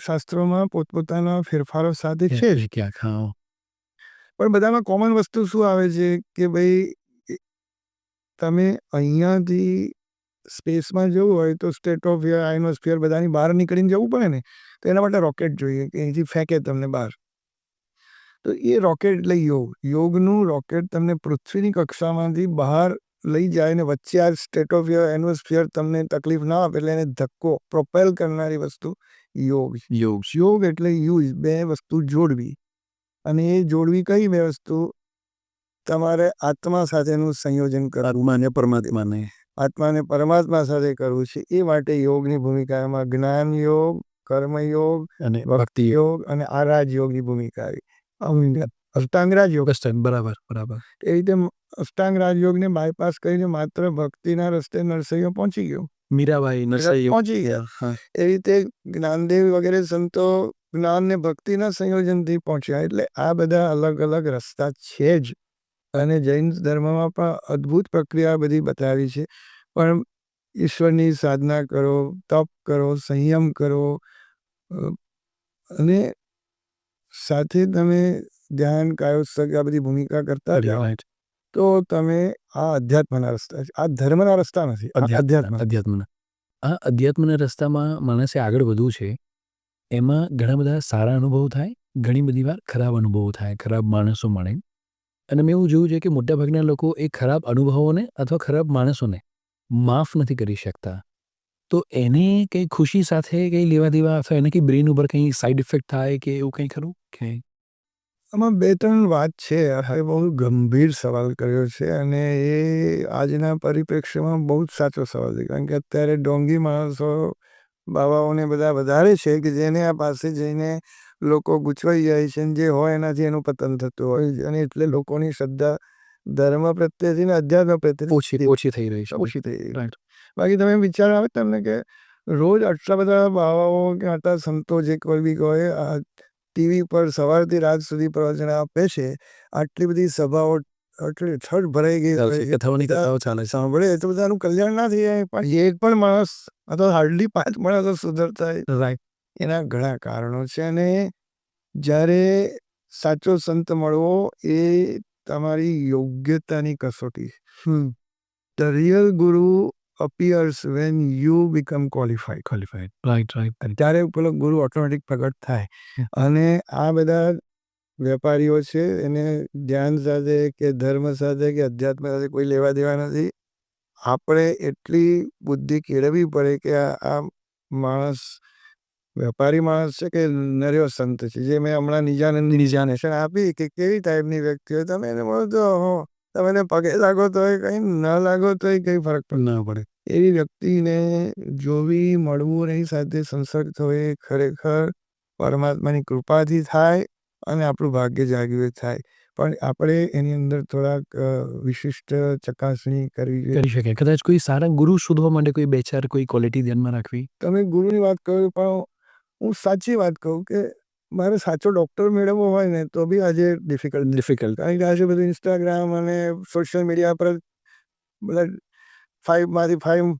શાસ્ત્રોમાં પોતપોતાના ફેરફારો સાથે છે જ. પણ બધામાં કોમન વસ્તુ શું આવે છે કે ભાઈ તમે અહીંયાથી સ્પેસમાં જવું હોય તો સ્ટેટ ઓફ આઇનોસ્ફિયર બધાની બહાર નીકળીને જવું પડે ને. તો એના માટે રોકેટ જોઈએ કે અહીંથી ફેંકે તમને બહાર. તો એ રોકેટ એટલે યોગનું રોકેટ તમને પૃથ્વીની કક્ષામાંથી બહાર લઈ જાય ને વચ્ચે આ સ્ટેટ ઓફ એટમોસ્ફિયર તમને તકલીફ ના આપે એટલે એને ધક્કો પ્રોપેલ કરનારી વસ્તુ યોગ એટલે યુઝ, બે વસ્તુ જોડવી. અને એ જોડવી કઈ બે વસ્તુ? તમારે આત્મા સાથેનું સંયોજન કરવું, આત્માને પરમાત્મા સાથે કરવું છે. એ માટે યોગની ભૂમિકા એમાં જ્ઞાન યોગ, કર્મયોગ અને ભક્તિ યોગ અને આ રાજયોગની ભૂમિકા આવી. અષ્ટાંગ રાજયોગ. બરાબર. એ રીતે અષ્ટાંગ રાજયોગને બાયપાસ કરીને માત્ર ભક્તિના રસ્તે નરસૈયો પહોંચી ગયો. મીરાબાઈ નરસૈયો પહોંચી ગયા. એ રીતે જ્ઞાનદેવ વગેરે સંતો જ્ઞાન ને ભક્તિના સંયોજનથી પહોંચ્યા. એટલે આ બધા અલગ અલગ રસ્તા છે જ. અને જૈન ધર્મમાં પણ અદ્ભુત પ્રક્રિયા બધી બતાવી છે. પણ ઈશ્વરની સાધના કરો, તપ કરો, સંયમ કરો અને સાથે તમે ધ્યાન, કાયોત્સર્ગ આ બધી ભૂમિકા કરતા જાઓ તો તમે આ અધ્યાત્મના રસ્તા છે. આ ધર્મના રસ્તા નથી, અધ્યાત્મના અધ્યાત્મના રસ્તામાં માણસે આગળ વધવું છે. એમાં ઘણા બધા સારા અનુભવો થાય, ઘણી બધી વાર ખરાબ અનુભવો થાય, ખરાબ માણસો મળે. અને મેં એવું જોયું છે કે મોટાભાગના લોકો એ ખરાબ અનુભવોને અથવા ખરાબ માણસોને માફ નથી કરી શકતા. તો એને કંઈ ખુશી સાથે કંઈ લેવા દેવા અથવા એને કંઈ બ્રેન ઉપર કંઈ સાઈડ ઇફેક્ટ થાય કે એવું કંઈ ખરું કે? આમાં 2-3 વાત છે. આ બહુ ગંભીર સવાલ કર્યો છે અને એ આજના પરિપ્રેક્ષ્યમાં બહુ જ સાચો સવાલ છે. કારણ કે અત્યારે ડોંગી માણસો બાવાઓને બધા વધારે છે કે જેને આ પાસે જઈને લોકો ગૂંચવાઈ જાય છે અને જે હોય એનાથી એનું પતન થતું હોય છે. અને એટલે લોકોની શ્રદ્ધા ધર્મ પ્રત્યેથી ને અધ્યાત્મ પ્રત્યેથી ઓછી થઈ રહી છે. ઓછી થઈ રહી છે. બાકી તમે વિચાર આવે તમને કે રોજ આટલા બધા બાવાઓ કે આટલા સંતો જે કોઈ બી હોય આ ટીવી પર સવારથી રાત સુધી પ્રવચન આપે છે. આટલી બધી સભાઓ આટલી છઠ ભરાઈ ગઈ સાંભળે તો બધાનું કલ્યાણ ના થઈ જાય. પણ એક પણ માણસ અથવા હાર્ડલી 5 માણસો સુધરતા રાઈટ એના ઘણા કારણો છે. અને જ્યારે સાચો સંત મળવો એ તમારી યોગ્યતાની કસોટી. The real guru appears when you become qualified. Right. ત્યારે પેલો ગુરુ ઓટોમેટિક પ્રગટ થાય. અને આ બધા વેપારીઓ છે એને ધ્યાન સાથે કે ધર્મ સાથે કે અધ્યાત્મ સાથે કોઈ લેવા દેવા નથી. આપણે એટલી બુદ્ધિ કેળવવી પડે કે આ માણસ વેપારી માણસ છે કે નર્યો સંત છે. જે મેં હમણાં નિજાનંદની નિજાનેશન આપી કે કેવી ટાઈપની વ્યક્તિ હોય. તમે એને મળો તો તમે એને પગે લાગો તો કંઈ ન લાગો તો કંઈ ફરક ના પડે. એવી વ્યક્તિને જોવી, મળવું, એની સાથે સંસર્ગ થવો એ ખરેખર પરમાત્માની કૃપાથી થાય અને આપણું ભાગ્ય જાગ્યું થાય. પણ આપણે એની અંદર થોડાક વિશિષ્ટ ચકાસણી કરી શકે. કદાચ કોઈ સારા ગુરુ શોધવા માટે કોઈ 2-4 કોઈ ક્વોલિટી ધ્યાનમાં રાખવી. તમે ગુરુની વાત કરો પણ હું સાચી વાત કહું કે મારે સાચો ડૉક્ટર મેળવવો હોય ને તો બી આજે ડિફિકલ્ટ. કારણ કે આજે બધું ઇન્સ્ટાગ્રામ અને સોશિયલ મીડિયા પર બધા 5માંથી 5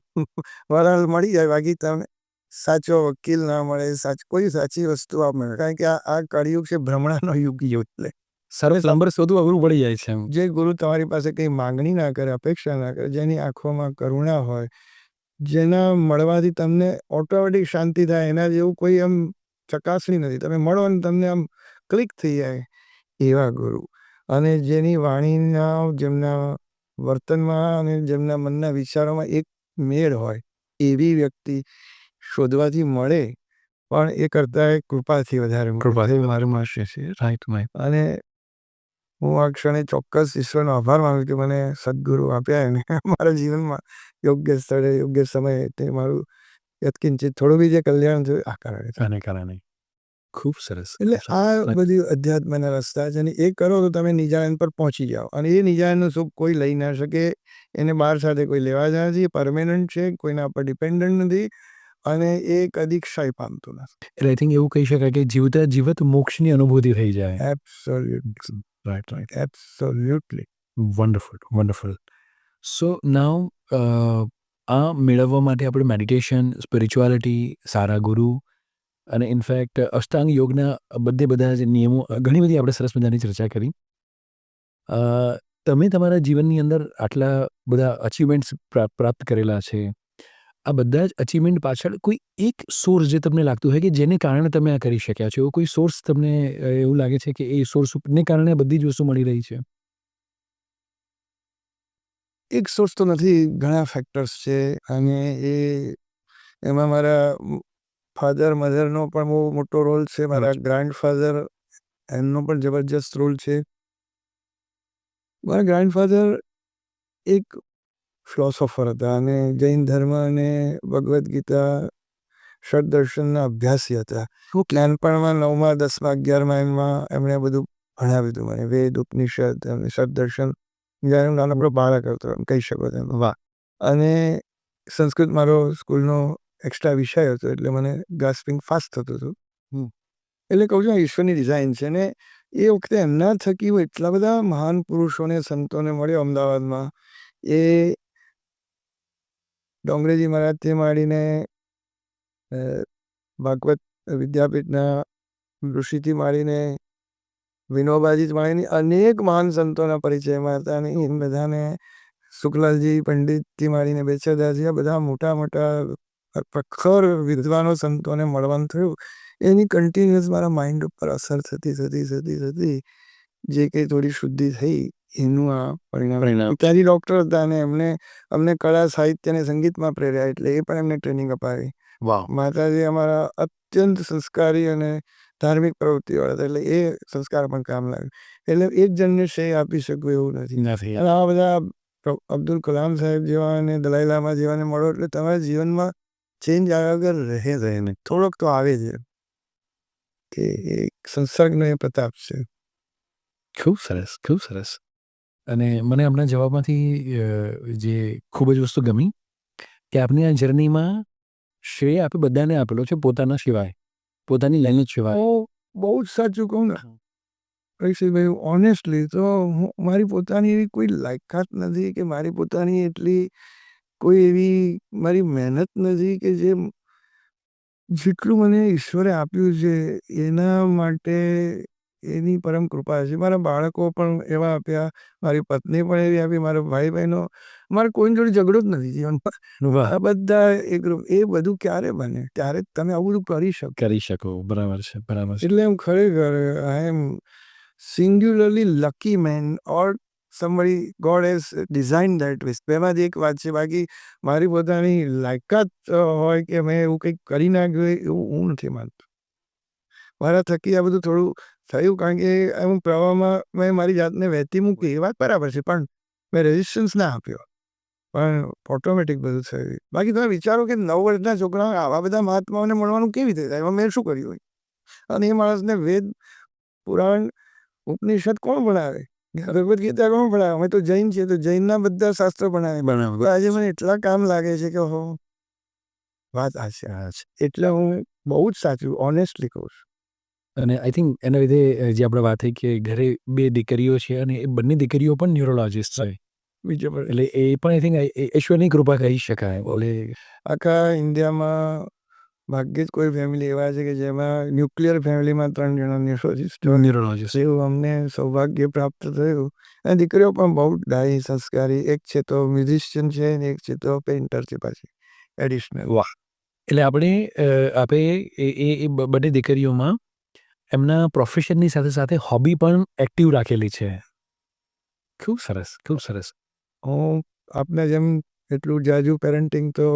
વરાળ મળી જાય. બાકી તમે સાચો વકીલ ના મળે, કોઈ સાચી વસ્તુ આ મળે. કારણ કે આ કળિયુગ છે, ભ્રમણાનો યુગ. એટલે સરસ નંબર શોધવું અઘરું પડી જાય છે. જે ગુરુ તમારી પાસે કંઈ માંગણી ના કરે, અપેક્ષા ના કરે, જેની આંખોમાં કરુણા હોય, જેના મળવાથી તમને ઓટોમેટિક શાંતિ થાય, એના જેવું કોઈ આમ ચકાસણી નથી. તમે મળો ને તમને આમ ક્લિક થઈ જાય એવા ગુરુ. અને જેની વાણીના, જેમના વર્તનમાં અને જેમના મનના વિચારોમાં એક મેળ હોય એવી વ્યક્તિ શોધવાથી મળે. પણ એ કરતાં કૃપાથી વધારે મારું માનશે છે. રાઈટ. અને હું આ ક્ષણે ચોક્કસ ઈશ્વરનો આભાર માનું કે મને સદગુરુ આપ્યા અને મારા જીવનમાં યોગ્ય સ્થળે યોગ્ય સમયે તે મારું યત્કિંચિત થોડું બી જે કલ્યાણ થયું આ કારણે. ખૂબ સરસ. એટલે આ બધી અધ્યાત્મના રસ્તા છે. અને એ કરો તો તમે નિજાનંદ પર પહોંચી જાઓ. અને એ નિજાનંદનું સુખ કોઈ લઈ ના શકે. એને બહાર સાથે કોઈ લેવા જ નથી. પરમેનન્ટ છે, કોઈના પર ડિપેન્ડન્ટ નથી અને એ કદી ક્ષય પામતું નથી. એટલે આઈ થિંક એવું કહી શકાય કે જીવતા જીવત મોક્ષની અનુભૂતિ થઈ જાય. એબ્સોલ્યુટલી. રાઈટ. એબ્સોલ્યુટલી. વન્ડરફુલ. સો નાઉ આ મેળવવા માટે આપણે મેડિટેશન, સ્પિરિચ્યુઆલિટી, સારા ગુરુ અને ઇનફેક્ટ અષ્ટાંગ યોગના બધા જ નિયમો, ઘણી બધી આપણે સરસ મજાની ચર્ચા કરી. તમે તમારા જીવનની અંદર આટલા બધા અચીવમેન્ટ્સ પ્રાપ્ત કરેલા છે. આ બધા જ અચીવમેન્ટ પાછળ કોઈ એક સોર્સ જે તમને લાગતું હોય કે જેને કારણે તમે આ કરી શક્યા છો, એવો કોઈ સોર્સ તમને એવું લાગે છે કે એ સોર્સને કારણે બધી જ વસ્તુ મળી રહી છે? એક સોર્સ તો નથી, ઘણા ફેક્ટર્સ છે. અને એમાં મારા ફાધર મધરનો પણ બહુ મોટો રોલ છે. મારા ગ્રાન્ડફાધર એમનો પણ જબરજસ્ત રોલ છે. મારા ગ્રાન્ડફાધર એક ફિલોસોફર હતા અને જૈન ધર્મ અને ભગવદ્ ગીતા ષડદર્શનના અભ્યાસી હતા. નાનપણમાં 9મા 10મા 11મા એમાં એમણે બધું ભણાવ્યું હતું મને. વેદ, ઉપનિષદ અને ષડદર્શન. જ્યારે હું નાનકડો બાળક હતો એમ કહી શકો તમે. વાહ. અને સંસ્કૃત મારો સ્કૂલનો એક્સ્ટ્રા વિષય હતો એટલે મને ગ્રાસ્પિંગ ફાસ્ટ થતું હતું. એટલે કહું છું, આ ઈશ્વરની ડિઝાઇન છે ને એ વખતે એમના થકી હું એટલા બધા મહાન પુરુષોને, સંતોને મળ્યો અમદાવાદમાં. એ ડોંગરેજી મહારાજથી માંડીને ભાગવત વિદ્યાપીઠના ઋષિથી માંડીને વિનોબાજી માંડીને અનેક મહાન સંતોના પરિચયમાં હતા. અને એ બધાને શુક્લાલજી પંડિતથી માંડીને બેચરદાસજી, આ બધા મોટા મોટા પ્રખર વિદ્વાનો સંતોને મળવાનું થયું. એની કન્ટિન્યુઅસ મારા માઇન્ડ ઉપર અસર થતી થતી થતી થતી જે કંઈ થોડી શુદ્ધિ થઈ એનું આ પરિણામ. પિતાજી ડૉક્ટર હતા અને અમને કળા, સાહિત્ય અને સંગીતમાં પ્રેર્યા, એટલે એ પણ એમને ટ્રેનિંગ અપાવી. માતાજી અમારા અત્યંત સંસ્કારી અને ધાર્મિક પ્રવૃત્તિવાળા હતા, એટલે એ સંસ્કાર પણ કામ લાગે. એટલે એક જણને શ્રેય આપી શકું એવું નથી. અને આ બધા અબ્દુલ કલામ સાહેબ જેવા અને દલાઈ લામા જેવાને મળો એટલે તમારા જીવનમાં ચેન્જ આવ્યા વગર રહે નહીં, થોડોક તો આવે છે કે એક સંસર્ગનો એ પ્રતાપ છે. ખૂબ સરસ, ખૂબ સરસ. અને મને આપના જવાબમાંથી જે ખૂબ જ વસ્તુ ગમી કે આપની આ જર્નીમાં શ્રેય આપે બધાને આપેલો છે, પોતાના સિવાય, પોતાની લાઈન સિવાય. હું બહુ જ સાચું કહું ને રહીશભાઈ, ઓનેસ્ટલી તો મારી પોતાની એવી કોઈ લાયકાત નથી કે મારી પોતાની એટલી કોઈ એવી મારી મહેનત નથી કે જેટલું મને ઈશ્વરે આપ્યું છે એના માટે એની પરમ કૃપા છે. મારા બાળકો પણ એવા આપ્યા, મારી પત્ની પણ એવી આપી, મારા ભાઈ બહેનો, મારે કોઈની જોડે ઝઘડો જ નથી જીવનમાં. આ બધા એક એ બધું ક્યારે બને ત્યારે તમે આવું બધું કરી શકો. બરાબર છે, બરાબર છે. એટલે એમ ખરેખર I am singularly lucky man, or somebody God has designed that way. બેમાંથી એક વાત છે. બાકી મારી પોતાની લાયકાત હોય કે મેં એવું કંઈક કરી નાખ્યું એવું હું નથી માનતો. મારા થકી આ બધું થોડું થયું, કારણ કે હું પ્રવાહમાં મેં મારી જાતને વહેતી મૂકી, એ વાત બરાબર છે, પણ મેં રેઝિસ્ટન્સ ના આપ્યો, પણ ઓટોમેટિક બધું થયું. બાકી તમે વિચારો કે 9 વર્ષના છોકરાઓ આવા બધા મહાત્માઓને મળવાનું કેવી રીતે થાય? એમાં મેં શું કર્યું હોય? અને એ માણસને વેદ, પુરાણ, ઉપનિષદ કોણ ભણાવે? ભગવદ્ ગીતા કોણ ભણાવે? અમે તો જૈન છીએ, તો જૈનના બધા શાસ્ત્રો ભણાવે. આજે મને એટલા કામ લાગે છે કે વાત આ છે. એટલે હું બહુ જ સાચું ઓનેસ્ટલી કહું છું. અને આઈ થિંક એના લીધે જે આપણે વાત થઈ કે ઘરે 2 દીકરીઓ છે અને એ બંને દીકરીઓ પણ ન્યુરોલોજિસ્ટ છે. બીજો એટલે એ પણ આઈ થિંક ઈશ્વરની કૃપા કહી શકાય. એટલે આખા ઇન્ડિયામાં ભાગ્યે જ કોઈ ફેમિલી એવા છે કે જેમાં ન્યુક્લિયર ફેમિલીમાં 3 જણા ન્યુરોલોજિસ્ટ. એવું અમને સૌભાગ્ય પ્રાપ્ત થયું. અને દીકરીઓ પણ બહુ ડાયી, સંસ્કારી. એક છે તો મ્યુઝિશિયન છે અને એક છે તો પેઇન્ટર છે પાછી એડિશનલ. વાહ! એટલે આપણે આપે એ બંને દીકરીઓમાં એમના પ્રોફેશનની સાથે સાથે હોબી પણ એક્ટિવ રાખેલી છે. ખૂબ સરસ, ખૂબ સરસ. હું આપને જેમ એટલું જાજુ પેરેન્ટિંગ તો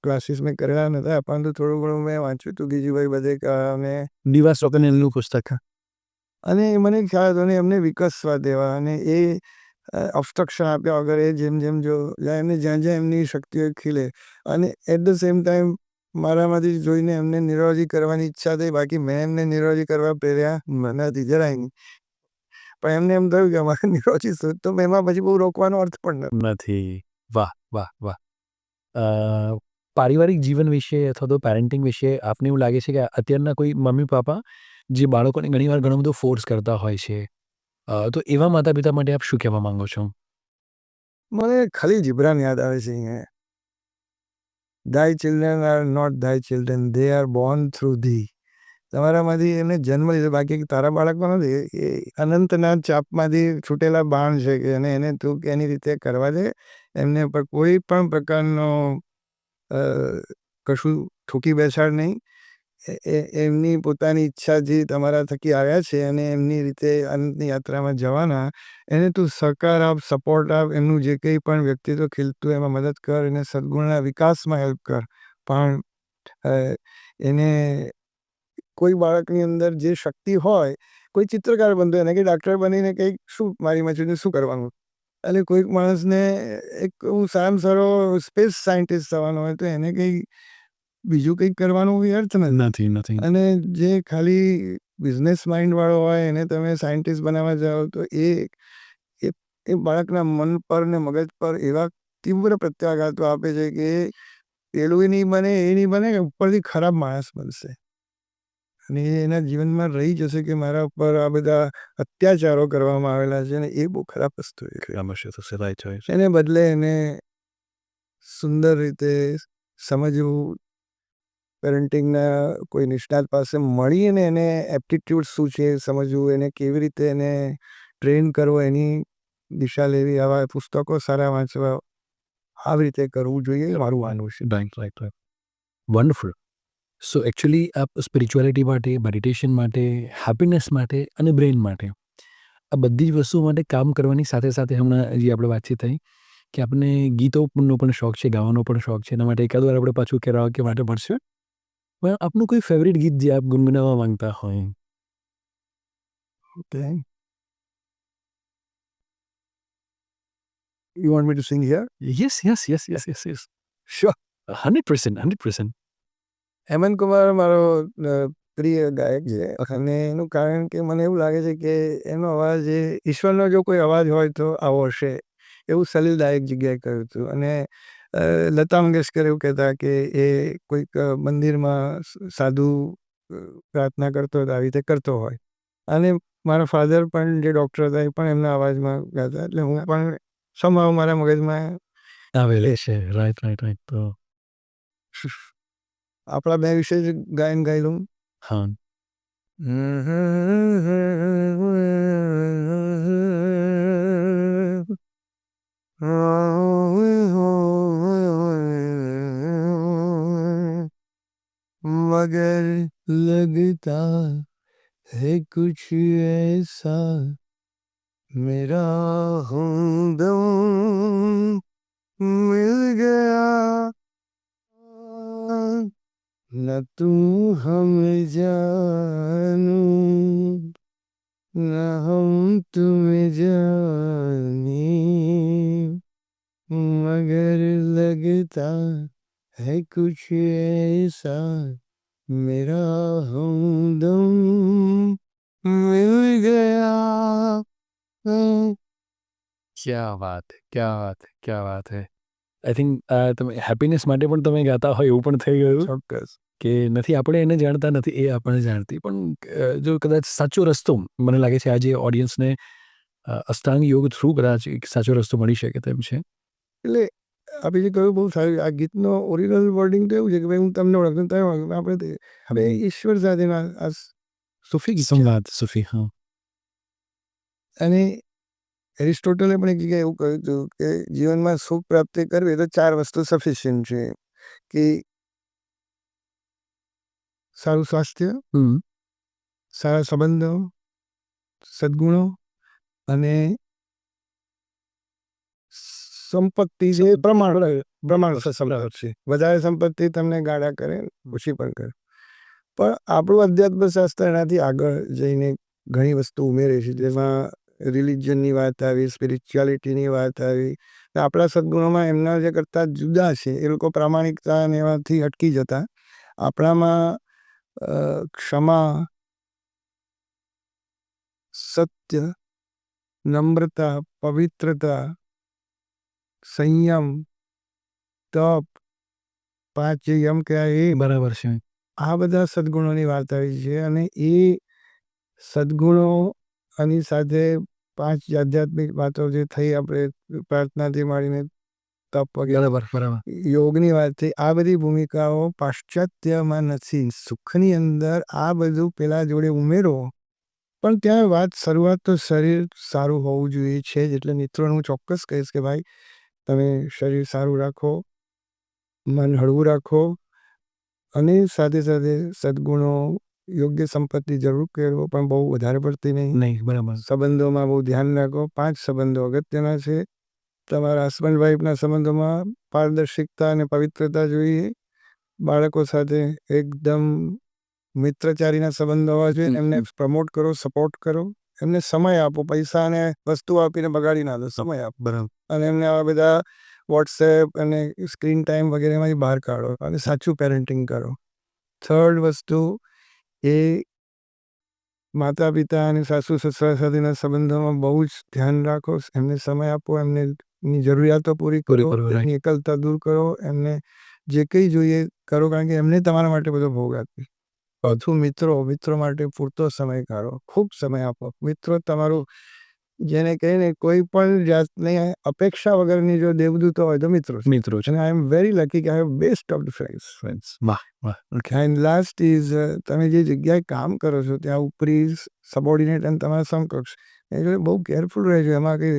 ક્લાસીસ મેં કરેલા નતા, પરંતુ થોડું ઘણું મેં વાંચ્યું હતું ગીજુભાઈ બધેકા અને દિવાસ ચોકનેલનું પુસ્તક. અને મને ખ્યાલ હતો અને એમને વિકસવા દેવા અને એ ઓબ્સ્ટ્રક્શન આપ્યા વગર એ જેમ જેમ જો એમને જ્યાં જ્યાં એમની શક્તિઓ ખીલે. અને એટ ધ સેમ ટાઈમ મારામાંથી જોઈને એમને ન્યુરોલોજી કરવાની ઈચ્છા થઈ. બાકી મેં એમને ન્યુરોલોજી કરવા પ્રેર્યા નથી જરાય નહીં. પણ એમને એમ થયું કે અમારે ન્યુરોલોજી તો એમાં પછી બહુ રોકવાનો અર્થ પણ નથી. વાહ, વાહ, વાહ! પારિવારિક જીવન વિશે અથવા તો પેરેન્ટિંગ વિશે આપને એવું લાગે છે કે અત્યારના કોઈ મમ્મી-પાપા જે બાળકોને ઘણીવાર ઘણો બધો ફોર્સ કરતા હોય છે, તો એવા માતા-પિતા માટે આપ શું કહેવા માંગો છો? મને ખાલી જિબ્રાન યાદ આવે છે અહીંયા. Thy children are not thy children, they are born through thee. તમારામાંથી એને જન્મ લીધો, બાકી તારા બાળકો નથી. એ અનંતના ચાપમાંથી છૂટેલા બાણ છે કે એને તું એની રીતે કરવા દે. એમને પર કોઈ પણ પ્રકારનો કશું ઠોકી બેસાડ નહીં. એમની પોતાની ઈચ્છાથી તમારા થકી આવ્યા છે અને એમની રીતે અનંતની યાત્રામાં જવાના. એને તું સહકાર આપ, સપોર્ટ આપ, એમનું જે કંઈ પણ વ્યક્તિત્વ ખીલતું એમાં મદદ કર, એને સદગુણના વિકાસમાં હેલ્પ કર. પણ એને કોઈ બાળકની અંદર જે શક્તિ હોય, કોઈ ચિત્રકાર બનતો એને કે ડાક્ટર બનીને કંઈક શું મારી મચીને શું કરવાનું? અને કોઈક માણસને એક હું સારામાં સારો સ્પેસ સાયન્ટિસ્ટ થવાનો હોય તો એને કંઈ બીજું કંઈક કરવાનો અર્થ નથી. અને જે ખાલી બિઝનેસ માઇન્ડવાળો હોય એને તમે સાયન્ટિસ્ટ બનાવવા જાઓ તો એ બાળકના મન પર ને મગજ પર એવા તીવ્ર પ્રત્યાઘાતો આપે છે કે પેલું નહીં બને, એ નહીં બને કે ઉપરથી ખરાબ માણસ બનશે. અને એ એના જીવનમાં રહી જશે કે મારા ઉપર આ બધા અત્યાચારો કરવામાં આવેલા છે અને એ બહુ ખરાબ વસ્તુ છે. એને બદલે એને સુંદર રીતે સમજવું, પેરેન્ટિંગના કોઈ નિષ્ણાત પાસે મળીને એને એપ્ટિટ્યૂડ શું છે સમજવું, એને કેવી રીતે એને ટ્રેન કરવો એની દિશા લેવી, આવા પુસ્તકો સારા વાંચવા, આવી રીતે કરવું જોઈએ મારું માનવું છે. રાઈટ. વન્ડરફુલ. સો એકચ્યુઅલી આપ સ્પિરિચ્યુઆલિટી માટે, મેડિટેશન માટે, હેપીનેસ માટે અને બ્રેઇન માટે આ બધી જ વસ્તુઓ માટે કામ કરવાની સાથે સાથે હમણાં જે આપણે વાતચીત થઈ કે આપણને ગીતોનો પણ શોખ છે, ગાવાનો પણ શોખ છે. એના માટે એકાદ વાર આપણે પાછું કેરાઓકે માટે મળશે. પણ આપનું કોઈ ફેવરિટ ગીત જે આપ ગુનગુનાવવા માંગતા હોય? Okay. You want me to sing here? Yes. Sure. 100%. Hemant Kumar મારો પ્રિય ગાયક છે અને એનું કારણ કે મને એવું લાગે છે કે એનો અવાજ એ ઈશ્વરનો જો કોઈ અવાજ હોય તો આવો હશે, એવું સલીલદાયક જગ્યાએ કહ્યું હતું. અને લતા મંગેશકર એવું કહેતા કે એ કોઈક મંદિરમાં સાધુ પ્રાર્થના કરતો હતો, આવી રીતે કરતો હોય. અને મારા ફાધર પણ જે ડૉક્ટર હતા એ પણ એમના અવાજમાં ગાતા, એટલે હું પણ સમહાવ મારા મગજમાં આવેલે છે. રાઈટ. તો આપણા બે વિશે જ ગાયન ગાઈ લઉં. હા. मगर लगता है कुछ ऐसा मेरा हमदम मिल गया, न तू हम जानू न हम तुम्हें जाने, मगर लगता है कुछ ऐसा मेरा हमदम मिल गया. ક્યા વાત હે. આઈ થિંક તમે હેપીનેસ માટે પણ તમે ગાતા હોય એવું પણ થઈ ગયું ચોક્કસ. કે નથી આપણે એને જાણતા, નથી એ આપણને જાણતી. પણ જો કદાચ સાચો રસ્તો મને લાગે છે આજે ઓડિયન્સને અષ્ટાંગ યોગ થ્રુ કદાચ એક સાચો રસ્તો મળી શકે તેમ છે. એટલે આપણે જે કહ્યું બહુ સારું. આ ગીતનો ઓરિજિનલ વર્ડિંગ તો એવું છે કે ભાઈ હું તમને ઓળખું તમે ઓળખો, આપણે હવે ઈશ્વર સાથેના આ સૂફી ગીત છે. સંવાદ સુફી. હા. અને એરિસ્ટોટલે પણ એક જગ્યાએ એવું કહ્યું હતું કે જીવનમાં સુખ પ્રાપ્તિ કરવી તો 4 વસ્તુ સફિશિયન્ટ છે કે સારું સ્વાસ્થ્ય, સારા સંબંધો, સદ્ગુણો અને સંપત્તિ જે પ્રમાણ સંપત્તિ. વધારે સંપત્તિ તમને ગાળા કરે, ઓછી પણ કરે. પણ આપણું અધ્યાત્મ શાસ્ત્ર એનાથી આગળ જઈને ઘણી વસ્તુ ઉમેરે છે, જેમાં રિલિજનની વાત આવી, સ્પિરિચ્યુઆલિટીની વાત આવી. આપણા સદ્ગુણોમાં એમના જે કરતાં જુદા છે. એ લોકો પ્રામાણિકતા અને એમાંથી અટકી જતા. આપણામાં ક્ષમા, સત્ય, નમ્રતા, પવિત્રતા, સંયમ, તપ, 5 યમ કહેવાય એ, બરાબર છે. આ બધા સદ્ગુણોની વાત આવી છે. અને એ સદ્ગુણો આની સાથે 5 આધ્યાત્મિક વાતો જે થઈ, આપણે પ્રાર્થનાથી માંડીને તપ વગેરે બરાબર. યોગની વાત થઈ, આ બધી ભૂમિકાઓ પાશ્ચાત્યમાં નથી. સુખની અંદર આ બધું પેલા જોડે ઉમેરો, પણ ત્યાં વાત શરૂઆત તો શરીર સારું હોવું જોઈએ છે જ. એટલે મિત્રોને હું ચોક્કસ કહીશ કે ભાઈ તમે શરીર સારું રાખો, મન હળવું રાખો અને સાથે સાથે સદ્ગુણો, યોગ્ય સંપત્તિ જરૂર કેળવો, પણ બહુ વધારે પડતી નહીં. બરાબર. સંબંધોમાં બહુ ધ્યાન રાખો. 5 સંબંધો અગત્યના છે. તમારા હસબન્ડ વાઈફના સંબંધોમાં પારદર્શિકતા અને પવિત્રતા જોઈએ. બાળકો સાથે એકદમ મિત્રચારીના સંબંધો હોવા જોઈએ. એમને પ્રમોટ કરો, સપોર્ટ કરો, એમને સમય આપો. પૈસા અને વસ્તુ આપીને બગાડી ના દો, સમય આપો. બરાબર. અને એમને આવા બધા વોટ્સએપ અને સ્ક્રીન ટાઈમ વગેરેમાંથી બહાર કાઢો અને સાચું પેરેન્ટિંગ કરો. થર્ડ વસ્તુ એ માતા પિતા અને સાસુ સસરા સાથેના સંબંધોમાં બહુ જ ધ્યાન રાખો. એમને સમય આપો, એમની જરૂરિયાતો પૂરી કરો, એમની એકલતા દૂર કરો, એમને જે કંઈ જોઈએ કરો, કારણ કે એમને તમારા માટે બધો ભોગ આપે. પાછું મિત્રો માટે પૂરતો સમય કાઢો, ખૂબ સમય આપો. મિત્રો તમારું જેને કહીને કોઈ પણ જાતની અપેક્ષા વગરની જો દેવદૂતો હોય તો મિત્રો છે. મિત્રો છે. અને આઈ એમ વેરી લકી કે I have best of the friends. વાહ વાહ. ઓકે. એન્ડ લાસ્ટ ઇઝ તમે જે જગ્યાએ કામ કરો છો ત્યાં ઉપરી સબોર્ડિનેટ અને તમારા સમકક્ષ એટલે બહુ કેરફુલ રહેજો. એમાં કે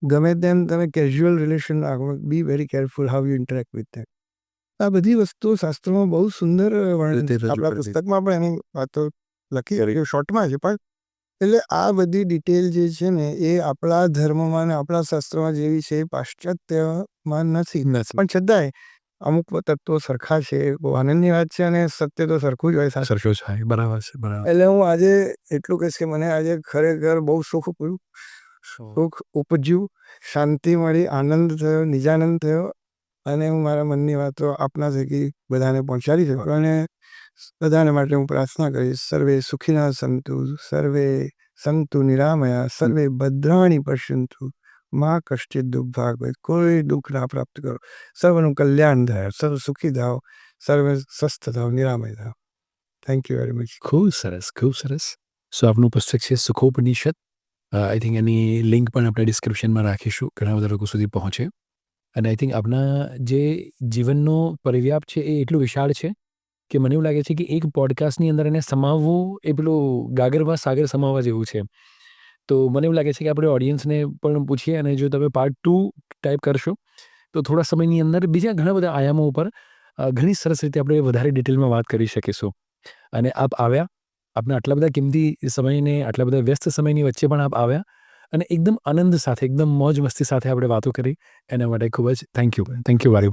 ગમે તેમ તમે કેઝ્યુઅલ રિલેશન રાખો, be very careful how you interact with them. આ બધી વસ્તુઓ શાસ્ત્રોમાં બહુ સુંદર વર્ણન છે. આપણા પુસ્તકમાં પણ એની વાતો લખી શોર્ટમાં છે, પણ એટલે આ બધી ડિટેલ જે છે ને એ આપણા ધર્મમાં ને આપણા શાસ્ત્રોમાં જેવી છે એ પાશ્ચાત્યમાં નથી. પણ છતાંય અમુક તત્વો સરખા છે. બહુ આનંદની વાત છે અને સત્ય તો સરખું જ હોય. સરખો છે. બરાબર છે. બરાબર. એટલે હું આજે એટલું કહીશ કે મને આજે ખરેખર બહુ સુખ ઉપજ્યું, શાંતિ મળી, આનંદ થયો, નિજાનંદ થયો અને હું મારા મનની વાતો આપના થકી બધાને પહોંચાડી શકું. અને બધાને માટે હું પ્રાર્થના કરીશ, સર્વે સુખિનઃ સંતુ, સર્વે સંતુ નિરામયા, સર્વે ભદ્રાણી પશ્યંતુ, માં કશ્ચિત દુઃખ ભાગ ભવેત. કોઈ દુઃખ ના પ્રાપ્ત કરો, સર્વનું કલ્યાણ થાય, સર્વ સુખી થાવ, સર્વે સ્વસ્થ થાવ, નિરામય થાવ. Thank you very much. ખૂબ સરસ, ખૂબ સરસ. સો આપનું પુસ્તક છે સુખોપનિષદ. આઈ થિંક એની લિંક પણ આપણે ડિસ્ક્રિપ્શનમાં રાખીશું, ઘણા બધા લોકો સુધી પહોંચે. અને આઈ થિંક આપના જે જીવનનો પરિવ્યાપ છે એ એટલું વિશાળ છે કે મને એવું લાગે છે કે એક પોડકાસ્ટની અંદર એને સમાવવું એ પેલું ગાગરમાં સાગર સમાવવા જેવું છે. તો મને એવું લાગે છે કે આપણે ઓડિયન્સને પણ પૂછીએ અને જો તમે પાર્ટ 2 ટાઈપ કરશો તો થોડા સમયની અંદર બીજા ઘણા બધા આયામો ઉપર ઘણી સરસ રીતે આપણે વધારે ડિટેલમાં વાત કરી શકીશું. અને આપ આવ્યા, આપના આટલા બધા કિંમતી સમયને આટલા બધા વ્યસ્ત સમયની વચ્ચે પણ આપ આવ્યા અને એકદમ આનંદ સાથે, એકદમ મોજ મસ્તી સાથે આપણે વાતો કરી. એના માટે ખૂબ જ thank you very much. Thank you very